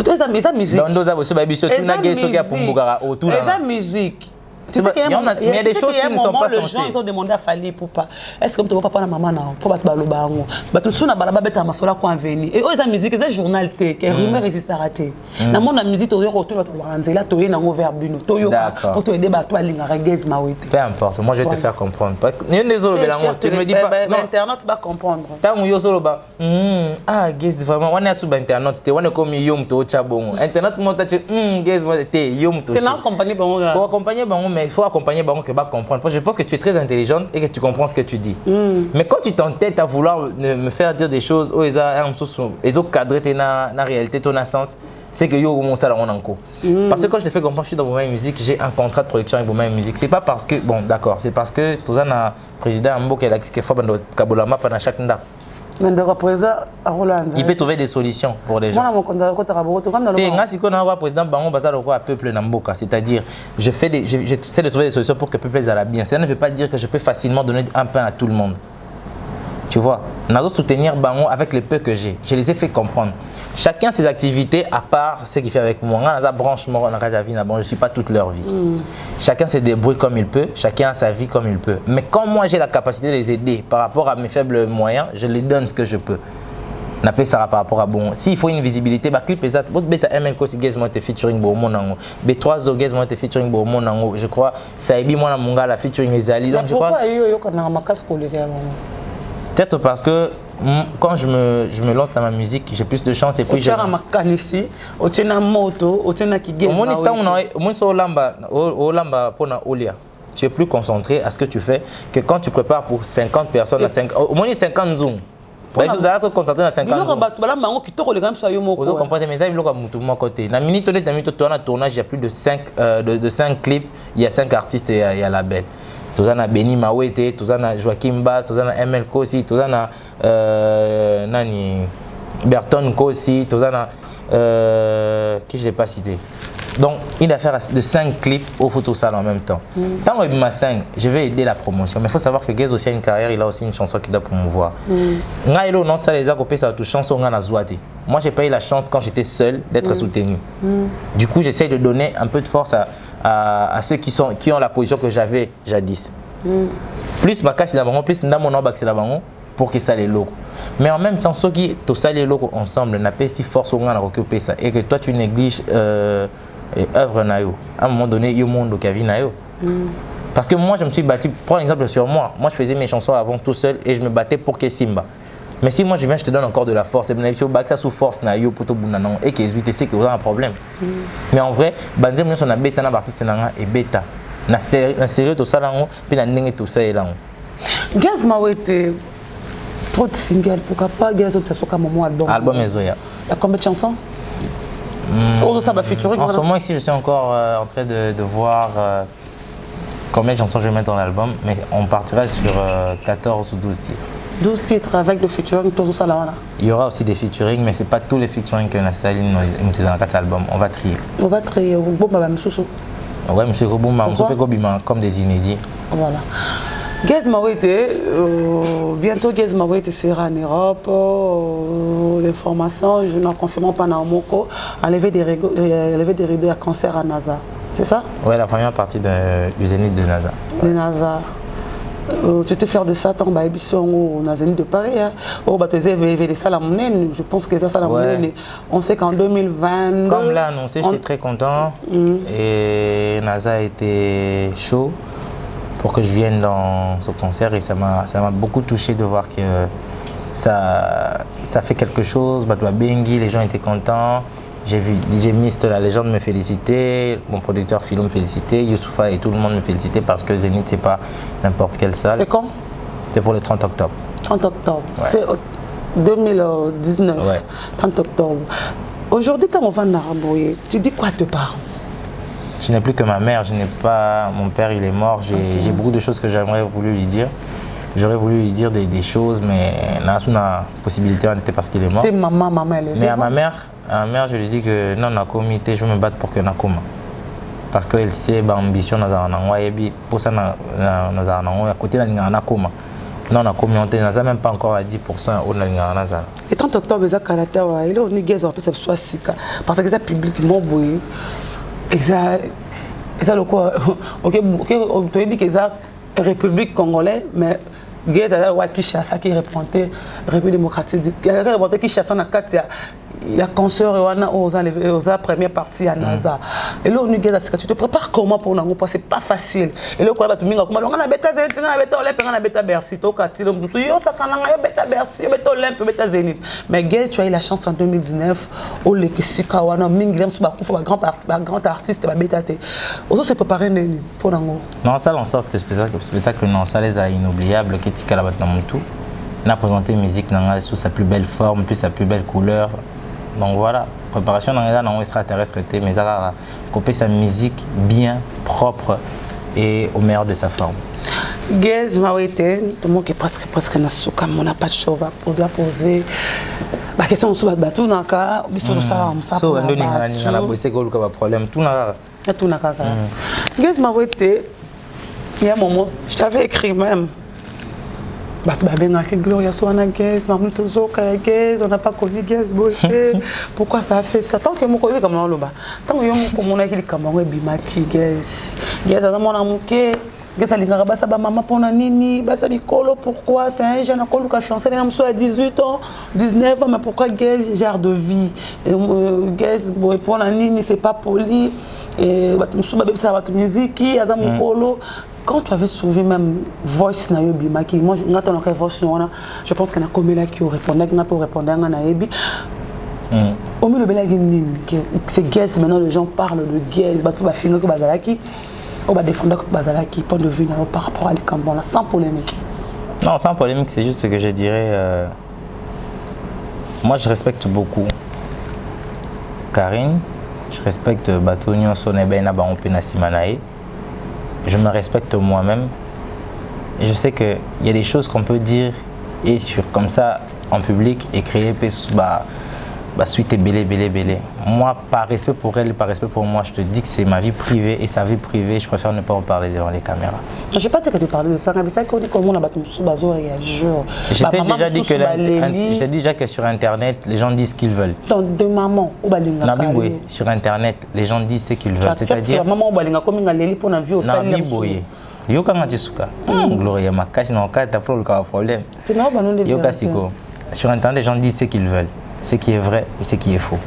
To ça musique. Dans dos abo so ba biso tu na guest so ki a pumbuka autour na. Ça musique. Tu sais qu'il y a des choses qui ne sont pas censées. Les gens ont demandé à Fali pour pas. Est-ce que tu papa na maman na pour battre baloba ngo. Batu suna balaba beta masola ko venir. Et eux musique c'est journal té que rumeur résiste à rater. Na mon la musique to retour to ranzela to na ngo verbuno to yo pour te aider bato alinga reggae mawete. Peu importe, moi je vais te faire comprendre. Ni désolé belango, tu ne me dis pas non internet tu vas comprendre. Tant yo solo ba. Ah guys vraiment on est sur internet, c'était on est comme yom to chabongo. Internet mo ta guys moi té yom to. Tu n'as accompagné bango. Pour accompagner bango mais il faut accompagner Bango que va comprendre. Parce que je pense que tu es très intelligente et que tu comprends ce que tu dis. Mais quand tu t'entêtes à vouloir me faire dire des choses, oh, ils ont cadré la réalité, ton sens, c'est que yo mon salon en cours. Parce que quand je te fais comprendre, je suis dans Boma Musique, j'ai un contrat de production avec Boma Musique. C'est pas parce que, bon d'accord, c'est parce que tout ça, le président Ambo qui a fait dans Kabolama pendant chaque nda. Il peut trouver des solutions pour les gens. C'est-à-dire, j'essaie de trouver des solutions pour que le peuple aille bien. Ça ne veut pas dire que je peux facilement donner un pain à tout le monde. Tu vois, nous allons soutenir Bango avec le peu que j'ai. Je les ai fait comprendre. Chacun ses activités à part ce qu'il fait avec moi. Je ne suis pas toute leur vie. Chacun se débrouille comme il peut, chacun a sa vie comme il peut. Mais quand moi j'ai la capacité de les aider par rapport à mes faibles moyens, je les donne ce que je peux. N'appelle ça par rapport à bon. S'il faut une visibilité, bah clip exact. Votre bêta ML Kosi Guez moi te featuring bo monango. B3 Zo Guez moi te featuring bo monango. Je crois ça ebi moi na munga la featuring Ezali. Donc je crois. Pourquoi yo kana makas ko le peut-être parce que quand je me lance dans ma musique, j'ai plus de chance et puis j'ai makanisi, otena moto, otena ki Guez. Tu es plus concentré à ce que tu fais que quand tu prépares pour 50 personnes à 5 au moins 50 zooms. Bah, je suis concentré à 50 zooms. Vous comprenez mais ça il y a côté. La minute on tournage, il y a plus de 5 clips, il y a 5 artistes et il y a la belle. Tout ça na Benny Mawete, tout ça na Joachim Bass, tout ça na ML Kosi, tout ça na nani Berton Kosi, tout ça na qui je l'ai pas cité. Donc il a fait de 5 clips au photosalon en même temps. Tant que ma 5, je vais aider la promotion. Mais il faut savoir que Guez aussi a une carrière, il a aussi une chanson qu'il doit promouvoir. Ngailo non ça les a copié sa chanson ngana Zouati. Moi j'ai pas eu la chance quand j'étais seul d'être soutenu. Du coup j'essaie de donner un peu de force à ceux qui ont la position que j'avais jadis. Plus ma casse d'abord, plus ndamono baxé d'abord pour que ça les locaux. Mais en même temps ceux qui tous ça les locaux ensemble n'a pas si force au ngana occuper ça et que toi tu négliges œuvre nayo. À un moment donné, il y a un monde qui a vu nayo. Parce que moi je me suis battu, prends exemple sur moi. Moi je faisais mes chansons avant tout seul et je me battais pour que Simba. Mais si moi je viens, je te donne encore de la force. Et bien, si ça sous force, nayo pour tout bout et que je sais que vous avez un problème. Mais en vrai, banzem nous on a bêta na artiste nanga et bêta. Na sérieux tout ça là, puis na ndenge tout ça est là. Guez Mawete, Trop de singles, pourquoi pas Gaze, ça soit comme mon album. Album Ezoya. Il y a combien de chansons? Ça va featuring. En ce moment ici, je suis encore en train de voir combien de chansons je vais mettre dans l'album, mais on partira sur 14 ou 12 titres. 12 titres avec le featuring, tout ça là. Il y aura aussi des featuring, mais ce n'est pas tous les featuring que Nassali nous a dans 4 albums. On va trier. On va trier. Bon, bah, monsieur. Ouais, monsieur Gobouma, monsieur Gobima, comme des inédits. Voilà. Gaze Mawete, bientôt Gaze Mawete sera en Europe. L'information, je n'en confirme pas dans Moko, enlever des rideaux à concert à NASA. C'est ça? Oui, la première partie du Zénith de NASA. De NASA. Tu te faire de ça, tant que tu au Zénith de Paris. Je pense que c'est ça la monnaie. On sait qu'en 2020. Comme l'a annoncé, j'étais très content. Et NASA a été chaud pour que je vienne dans ce concert et ça m'a beaucoup touché de voir que ça fait quelque chose. Batwa Bengi, les gens étaient contents. J'ai vu DJ Mist, la légende, me féliciter, mon producteur Philo me féliciter, Youssoufa et tout le monde me féliciter parce que Zénith, c'est pas n'importe quelle salle. C'est quand? C'est pour le 30 octobre. 30 octobre, ouais. C'est 2019, ouais. 30 octobre. Aujourd'hui, tu es en Naraboye, tu dis quoi à tes parents? Je n'ai plus que ma mère, je n'ai pas... Mon père, il est mort, j'ai beaucoup de choses que j'aimerais voulu lui dire. J'aurais voulu lui dire des choses, mais la possibilité en était parce qu'il est mort. C'est maman, elle est mais à ma mère, je lui dis que non, na comité, je vais me battre pour que na coma. Parce qu'elle sait l'ambition dans un endroit et pour ça dans un endroit à côté na coma. Non, na communauté, n'a même pas encore à 10% au na. Et 30 octobre, les caractères, il est au Gaze en fait, soit sika parce que c'est publiquement bouillé. Exact. Le quoi? Ok, tu as dit que c'est République congolaise, mais Gaze a Kinshasa qui répondait République démocratique. Qui répondait Kinshasa na Katia. Il y a concert aux première partie à NASA. Et là, on tu te prépares comment pour nous? Parce que c'est pas facile. Et là, on a bêta Zénith, on a bêta Bercy, mais Gaze, tu as eu la chance en 2019, où les Sikawana, Minglem, grand artiste, on s'est préparé pour nous. Non, ça, en sorte que le spectacle, non, ça les a inoubliables, qui est là dans mon tout. On a présenté musique sous sa plus belle forme, plus sa plus belle couleur. Donc voilà, préparation dans les extraterrestres, mais ça a copié sa musique bien, propre et au meilleur de sa forme. Gaze Mawete, tout le monde est presque dans ce cas, on n'a pas de chose à poser. La question sur le bateau, on a ça pour la problème. Tout n'a Gaze Mawete, il y a un moment, je t'avais écrit même. Gloria Soana Gaze, on n'a pas connu Gaze. Pourquoi ça a fait ça? Tant que mon collègue comme là, tant que mon équipe comme moi, Bimaki Gaze, Gaze, mon amour, Gaze, ça maman pour nani, basa Nicolo, pourquoi c'est un jeune qui a fiancé à 18 ans, 19 ans, mais pourquoi Gaze, genre de vie? Gaze, pour nani, c'est pas poli, et ça va musique, qui a mon colo. Quand tu avais suivi même Voice na yobi maki, moi je pense qu'il y a comme là qui répondait, qui n'a pas répondu à Naebi. Au milieu de la c'est Gaze, maintenant les gens parlent de Gaze, bah finir que Bazalaki, on va défendre que Bazalaki, point de vue par rapport à l'Ikambon, sans polémique. Non, sans polémique, c'est juste que je dirais. Moi je respecte beaucoup Karine, je respecte Batonio Sonebena Baompena Simanae. Je me respecte moi-même et je sais qu'il y a des choses qu'on peut dire et sur comme ça en public et créer suite et belé. Moi, par respect pour elle, par respect pour moi, je te dis que c'est ma vie privée et sa vie privée, je préfère ne pas en parler devant les caméras. Je ne vais pas dire que tu parles de ça, mais c'est qu'on dit comment on a battu sous Bazo réagir. Je t'ai déjà que sur Internet, les gens disent ce qu'ils veulent. De maman, sur Internet, les gens disent ce qu'ils veulent. C'est-à-dire maman Obalinga comme une allée pour la vie au salon. Yoka Matisuka, Gloria Makasi, non, t'as pas le problème. Yoka Siko. Sur Internet, les gens disent ce qu'ils veulent, ce qui est vrai et ce qui est faux.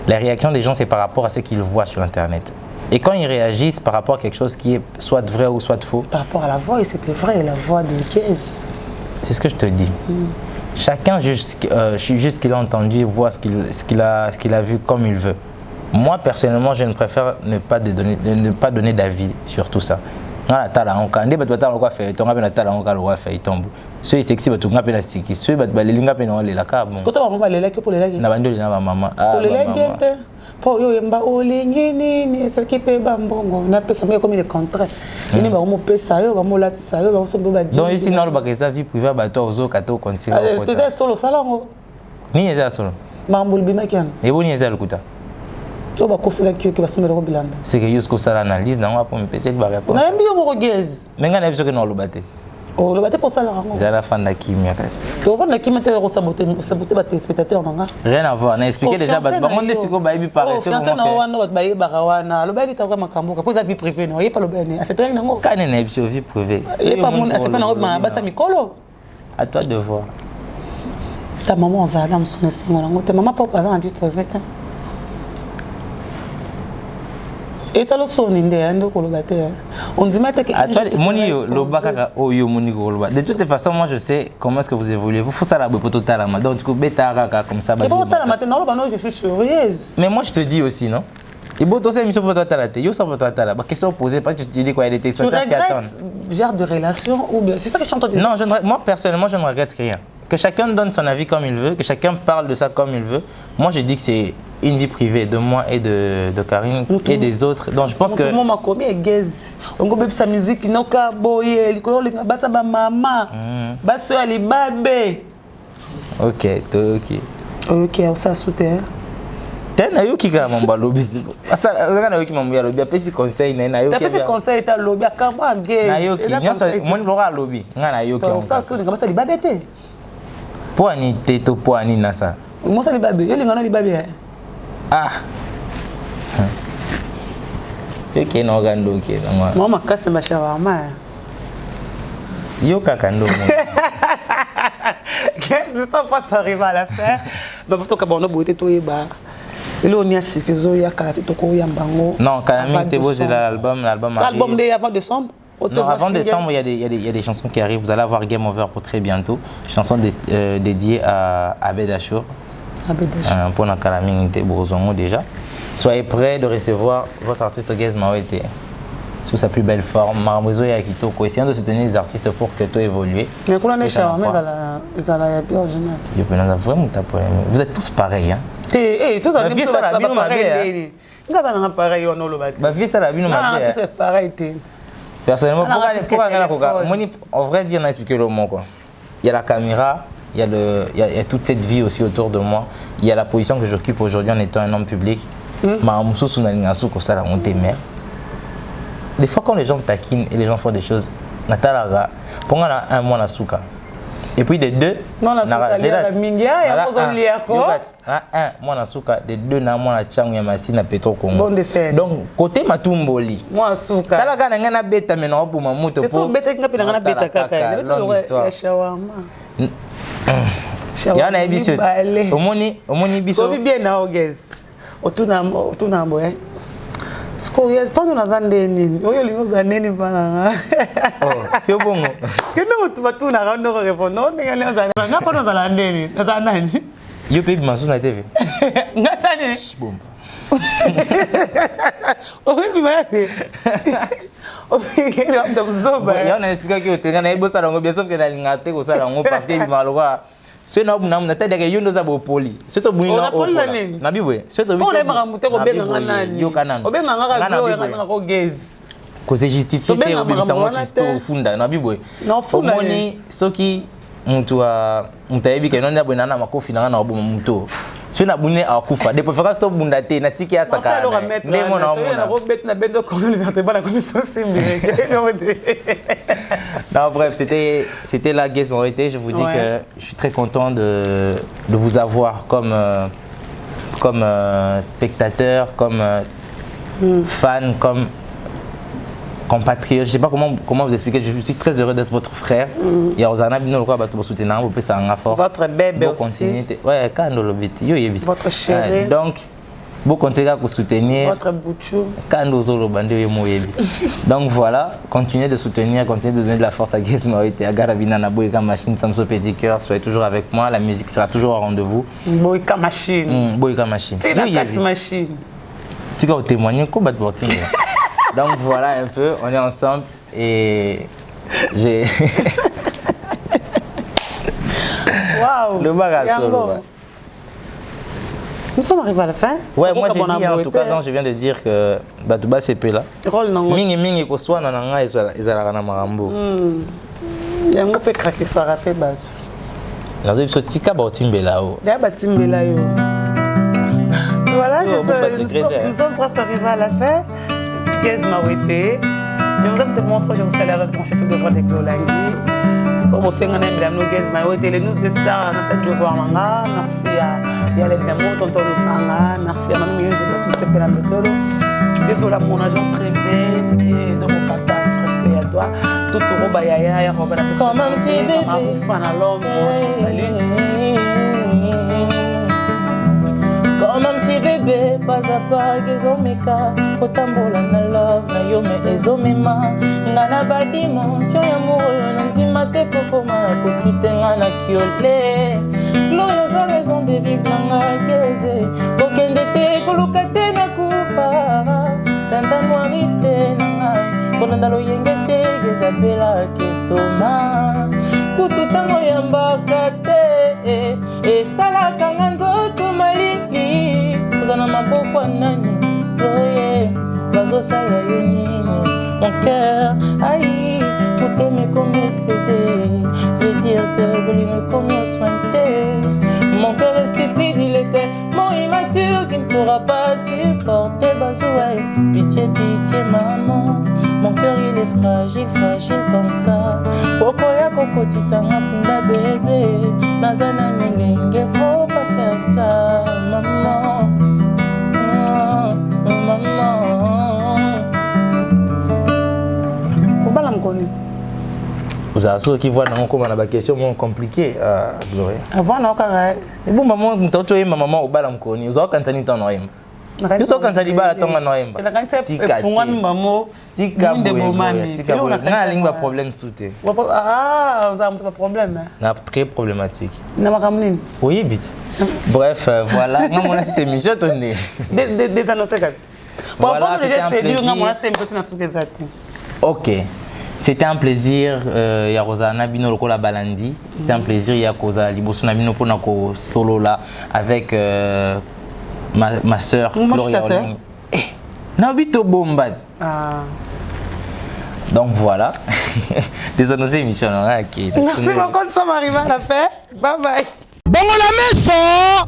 La réaction des gens, c'est par rapport à ce qu'ils voient sur Internet. Et quand ils réagissent par rapport à quelque chose qui est soit vrai ou soit faux. Par rapport à la voix, et c'était vrai, la voix de Gaze. C'est ce que je te dis. Chacun juge ce qu'il a entendu, voit ce qu'il a vu comme il veut. Moi, personnellement, je ne préfère ne pas donner d'avis sur tout ça. nga tala ngoka nde bato batala kwa feuilleton nga pe na tala ngoka lo kwa feuilleton so il sexy bato nga pe na siki so bato balelinga pe na lela ka bon kota ba mama lela ke pour lela na bandoli na ba mama pour lela bien te po yo yemba olingi nini ça qui peut ba mbongo na pesa mais comme il est contraire ini ba mo pesa yo ba mo latisa yo ba so ba donc ici na lo ba kesa vie privée bato ozo kato continue tu sais solo salongo ni eza solo mambul bima kian et boni eza lukuta yo ba kosela kio ke ba somela ko bilamba c'est que yo sko sala analyse na nga pour me pesa ba répondre na mbi yo mo gez menga na biso ke no lo bate oh le bate pour ça la rango c'est la fin de la kimia kasi to va na kimia te ko saboter ba téléspectateurs nanga rien à voir na expliquer déjà ba monde siko ba ibi par rester comment na wana ba ye ba rawana lo ba dit ka makambo ka poza vie privée no ye pas lo ba ne c'est pas nango kana na biso vie privée c'est pas mon c'est pas nango ba sa mikolo à toi de voir ta maman za la msone singo nango ta maman pas présent en vie privée et ça le sonne ndé ko lo bate on dit mate que moni lo baka oyo moni ko lo de toute façon moi je sais comment est-ce que vous évoluez vous faut ça la pour total ma donc tu peux beta comme ça c'est pas total maintenant lo bano je suis furieuse mais moi je te dis aussi non il faut aussi émission pour toi la télé yo ça pour toi la question posée pas tu te dis quoi il était sur qui attendent genre de relation ou bien c'est ça que je suis en train de dire non moi personnellement je ne regrette rien que chacun donne son avis comme il veut, que chacun parle de ça comme il veut. Moi, je dis que c'est une vie privée de moi et de Karine et des autres. Donc, je pense que... Tout le monde m'a commis et gaze. On a sa musique, il a boyé, il a basa ba maman, basso ali babé. Ok, ok. Ok, on s'est soutenu. T'as eu qui a mon balobi. Ça, on a eu qui m'a mis lobby. Après, si conseil, n'a eu qui. Après, si conseil, t'as lobby. Comment gaze? N'a eu qui. Moi, je l'aurai lobby. N'a eu qui. On s'est soutenu. Comment ça, il babété? Poani teto poani nasa. Moi ça libabé, yo lingana libabé. Ah. Ok no gando ok ngwa. Moi ma casse ma shawarma. Yo kakando mo. Qu'est-ce que ça passe arriver à la fin? Ba faut que bon beauté to yeba. Et on y a ce que zo ya karate to ko yambango. Non, Kalami te beau l'album L'album de avant décembre. Non, avant décembre, il y a des chansons qui arrivent. Vous allez avoir Game Over pour très bientôt. Chanson dédiée à Abed Achour. Pour la Kalami déjà. Soyez prêts de recevoir votre artiste Gez Mawete sous sa plus belle forme. Maramozo et Akitoko. Essayons de soutenir les artistes pour que tout évolue. Mais comment on est charmé dans la vie originale? Vous êtes tous pareils. Hein? Tous en vie, ça va pas pareil. Vous êtes pareil, on a vie, ça va bien. Pareil. Personnellement, en vrai dire, on a expliqué le mot quoi. Il y a la caméra, il y a toute cette vie aussi autour de moi. Il y a la position que j'occupe aujourd'hui en étant un homme public. Des fois quand les gens me taquinent et les gens font des choses, pour moi un mois nasuka. Et puis des deux, non la suka la mingia ya mozo liako. Moi nasuka des deux na moi na changu ya masina na Petro Congo. Donc côté matumboli. Moi suka. Tala kana ngana beta mena obuma moto po. Beta ngana pena ngana beta kaka. Ya shawarma. Ya na ebiso. Omoni biso. Ko bien na ogez. Otuna mboye. Sko yes pano na zandeni. Oyo lingo zandeni bana. Yo bongo. Keno tu na rando ko répondre. Non ngale zandeni. Na pano za landeni. Na zanani. Yo pe bimasu na TV. Ngasane. Bomba. Oyo bimaye. Oyo mtakuzoba. Ya na expliquer que otenga na ebosa rango bien sauf que na lingate ko sala ngo parce que bimaloka. C'est na buna na tadi ke yondo za bopoli. C'est to buni na opoli. Na bibwe. C'est to bini. On ema mute ko benga nani. Yo kanana. Obenga ngaka ko ngana ko gez. Ko se justifier que obisa mo sister funda na bibwe. Na funda. Omoni soki mtu mutayebi ke nonda bwana na makofi na obuma mtu. Si na bune akufa de préférence to bunda te na tiki ya saka. Mais mon na ko bet na bendo ko vertébrale la commission simbi. Non, bref, c'était la Gez Mawete. Je vous dis que je suis très content de vous avoir comme spectateur, comme fan, comme compatriote. Je ne sais pas comment vous expliquer. Je suis très heureux d'être votre frère. Il y a Ozana Bino quoi vous soutenir, vous pouvez ça en force. Votre bébé aussi. Ouais, quand le bit, votre chéri. Donc vous continuez à vous soutenir. Votre bouchou. Donc voilà, continuez de soutenir, continuez de donner de la force à Gez Mawete, à Garabina, à Boyka Machine, Samso Pédicure. Soyez toujours avec moi, la musique sera toujours au rendez-vous. Boyka Machine. Boyka Machine. C'est la carte machine. Tu vas témoigner, comment tu vas. Donc voilà un peu, on est ensemble. et j'ai... Waouh. Le bagasso. Nous sommes arrivés à la fin. Ouais, moi j'ai dit en tout cas, donc je viens de dire que Batouba c'est là. Mingi koswana na nga ezalaka na marambo. Yango pe craquer ça rappel bat. Nazo biso tika ba otimbela o. Ya batimbela yo. Voilà, nous sommes presque arrivés à la fin. Qu'est-ce Mawete? Je vous aime te montrer, je vous salue avec mon château de voix de Glolangui. Comme au Séngan Emblem, nous guest Mawete, les news de stars, merci de voir Manga, merci à Yalel Damo, Tonton Sanga, merci à Mamie de tous les pères méthodes. Désolé à mon agence privée, et dans mon papas, respect à toi. Tout au Robayaya, et Robert la personne. Comme un petit bébé. Fan à l'homme, je te salue. Comme un petit bébé, pas à pas, ezomeka kotambola na love na yo me ezomema nga na ba dimension ya moyo na ndima te kokoma kokitenga na kiole gloire za raison de vivre na nga geze kokende te koluka te na kufa santa noirité na nga kolanda loyenge te gezabela kestoma kutu tango yambaka te esalaka nga nzoto malili kozana maboko ya nani oye bazosala yo nini mon cœur aïe tout aimé comme cédé veut dire que bolingo comme sointé mon cœur est stupide il est tellement immature qu'il ne pourra pas supporter bazouaï pitié pitié maman mon cœur il est fragile fragile comme ça okoya kokotisanga punda bébé nazana milenge faut pas faire ça maman maman Kobala mkoni. Vous avez ceux qui voient dans mon question moins compliquée, Gloria. Avant na okara. Et bon maman mtoto yema maman obala mkoni. Uzo kansani ton noemba. Yuso kansani bala tonga noemba. Tika kanse fungwa mimamo. Tika boye. Tika boye. Na lingua problème souté. Ah, vous avez un problème. Na très problématique. Na makamnini. Oui, bit. Bref, voilà. Nga mona c'est mission tonné. Des annonces gas. Voilà, c'était un plaisir. Ok. C'était un plaisir, Yarosa Nabino Lokola Balandi. C'était un plaisir, Yakosa Liboso Nabino Ponako solo là avec ma soeur. Moi, je suis ta soeur. Nabito Bombaz. Ah. Donc voilà. Des annoncés émissions. Merci beaucoup, ça m'arrive à la fin. Bye bye. bongola meso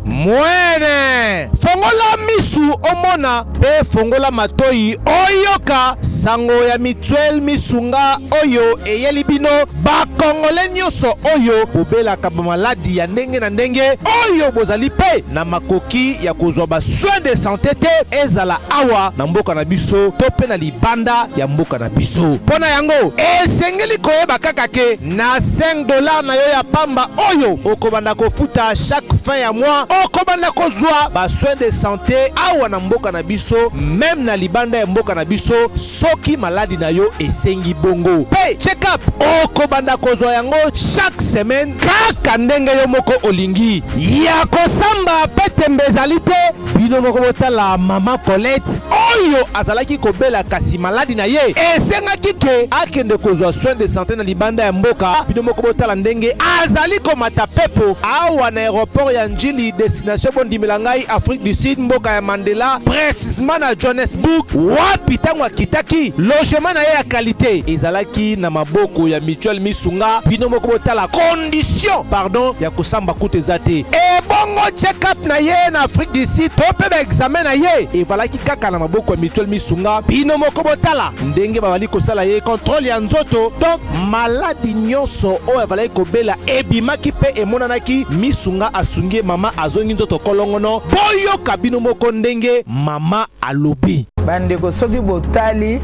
mwene fongola misu omona pe fongola matoi oyoka sango ya mituel misunga oyo eyeli bino bakongole nyonso oyo bobelaka bamaladi ya ndenge na ndenge oyo bozali pe na makoki ya kozwa basoin de santé te ezala awa na mboka na biso to pe na libanda ya mboka na biso mpona yango esengeli koyeba kaka ke na $5 na yo ya pamba oyo okobanda kofuta chaque fin ya mois okobanda kozwa basoin de santé awa na mboka na biso même na libanda ya mboka na biso soki maladi na yo esengi bongo pe check up okobanda kozwa yango chaque semaine kaka ndenge yo moko olingi ya kosamba pe tembe ezali te bino moko botala mama Colette oyo azalaki kobela kasi maladi na ye esengaki ke akende kozwa soin de santé na libanda ya mboka bino moko botala ndenge azali komata pepo awa na aéroport ya Njili destination bondimela ngai Afrique du Sud mboka ya Mandela précisément na Johannesburg wapi tango akitaki logement na ye ya qualité ezalaki na maboko ya mutuelle misunga bino moko botala condition pardon ya kosamba kutu eza te ebongo check up na ye na Afrique du Sud to pe ba examen na ye evalaki kaka na maboko ya mutuelle misunga bino moko botala ndenge babali kosala ye contrôle ya nzoto donc maladi nyonso oyo avalaki kobela ebimaki pe emonanaki misunga asungi mama azongi nzoto kolongono boyoka bino moko ndenge mama alobi bandeko soki botali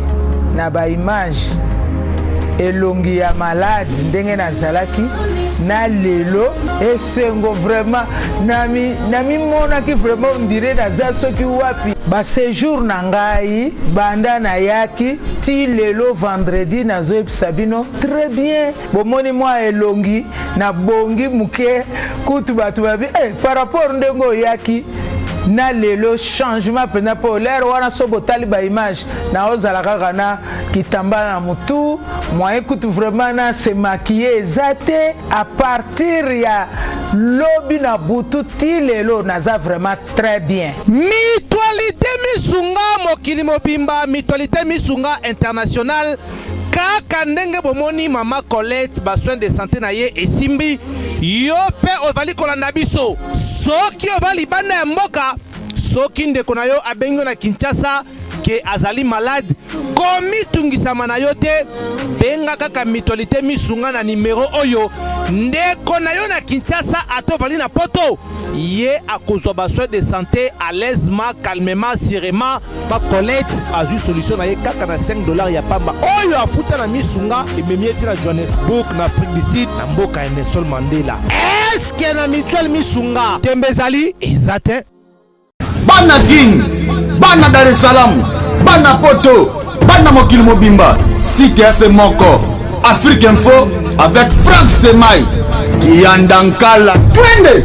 na ba image elongi ya malade ndenge nazalaki na lelo esengo vraiment nami monaki vraiment ondire naza soki wapi ba séjour na ngai banda na yaki ti lelo vendredi nazoyebisa bino très bien bomoni mwa elongi na bongi muke kutu bato babi par rapport ndenge oyaki na lelo changement pena polaire wana sobo tali ba image na ozala kaka na kitamba na mutu moyen kutu vraiment na se maquiller zate à partir ya lobi na butu ti lelo naza vraiment très bien. Mutualité misunga mokili mobimba, mutualité misunga international. Kaka ndenge bomoni mama Colette besoin de santé na ye esimbi yo pe ovali kolanda biso soki ovali bana ya mboka soki ndeko na yo abengo na Kinshasa ke azali malade komi tungisama na yo te benga kaka mutualité misunga na numéro oyo ndeko na yo na Kinshasa atovali na poto ye akozwa besoin de santé à l'aisement calmement sereinement ba Colette azu solution na ye kaka na $5 ya pamba oyo afuta na misunga ememieti na Johannesburg na Afrique du Sud na mboka ya Nelson Mandela. Est-ce que na mutuelle misunga tembezali ezate bana King, bana Dar es Salaam, bana Poto, bana mokili mobimba, site ya Moko, Afrique Info avec Franck Semaï, Kiandankala, twende.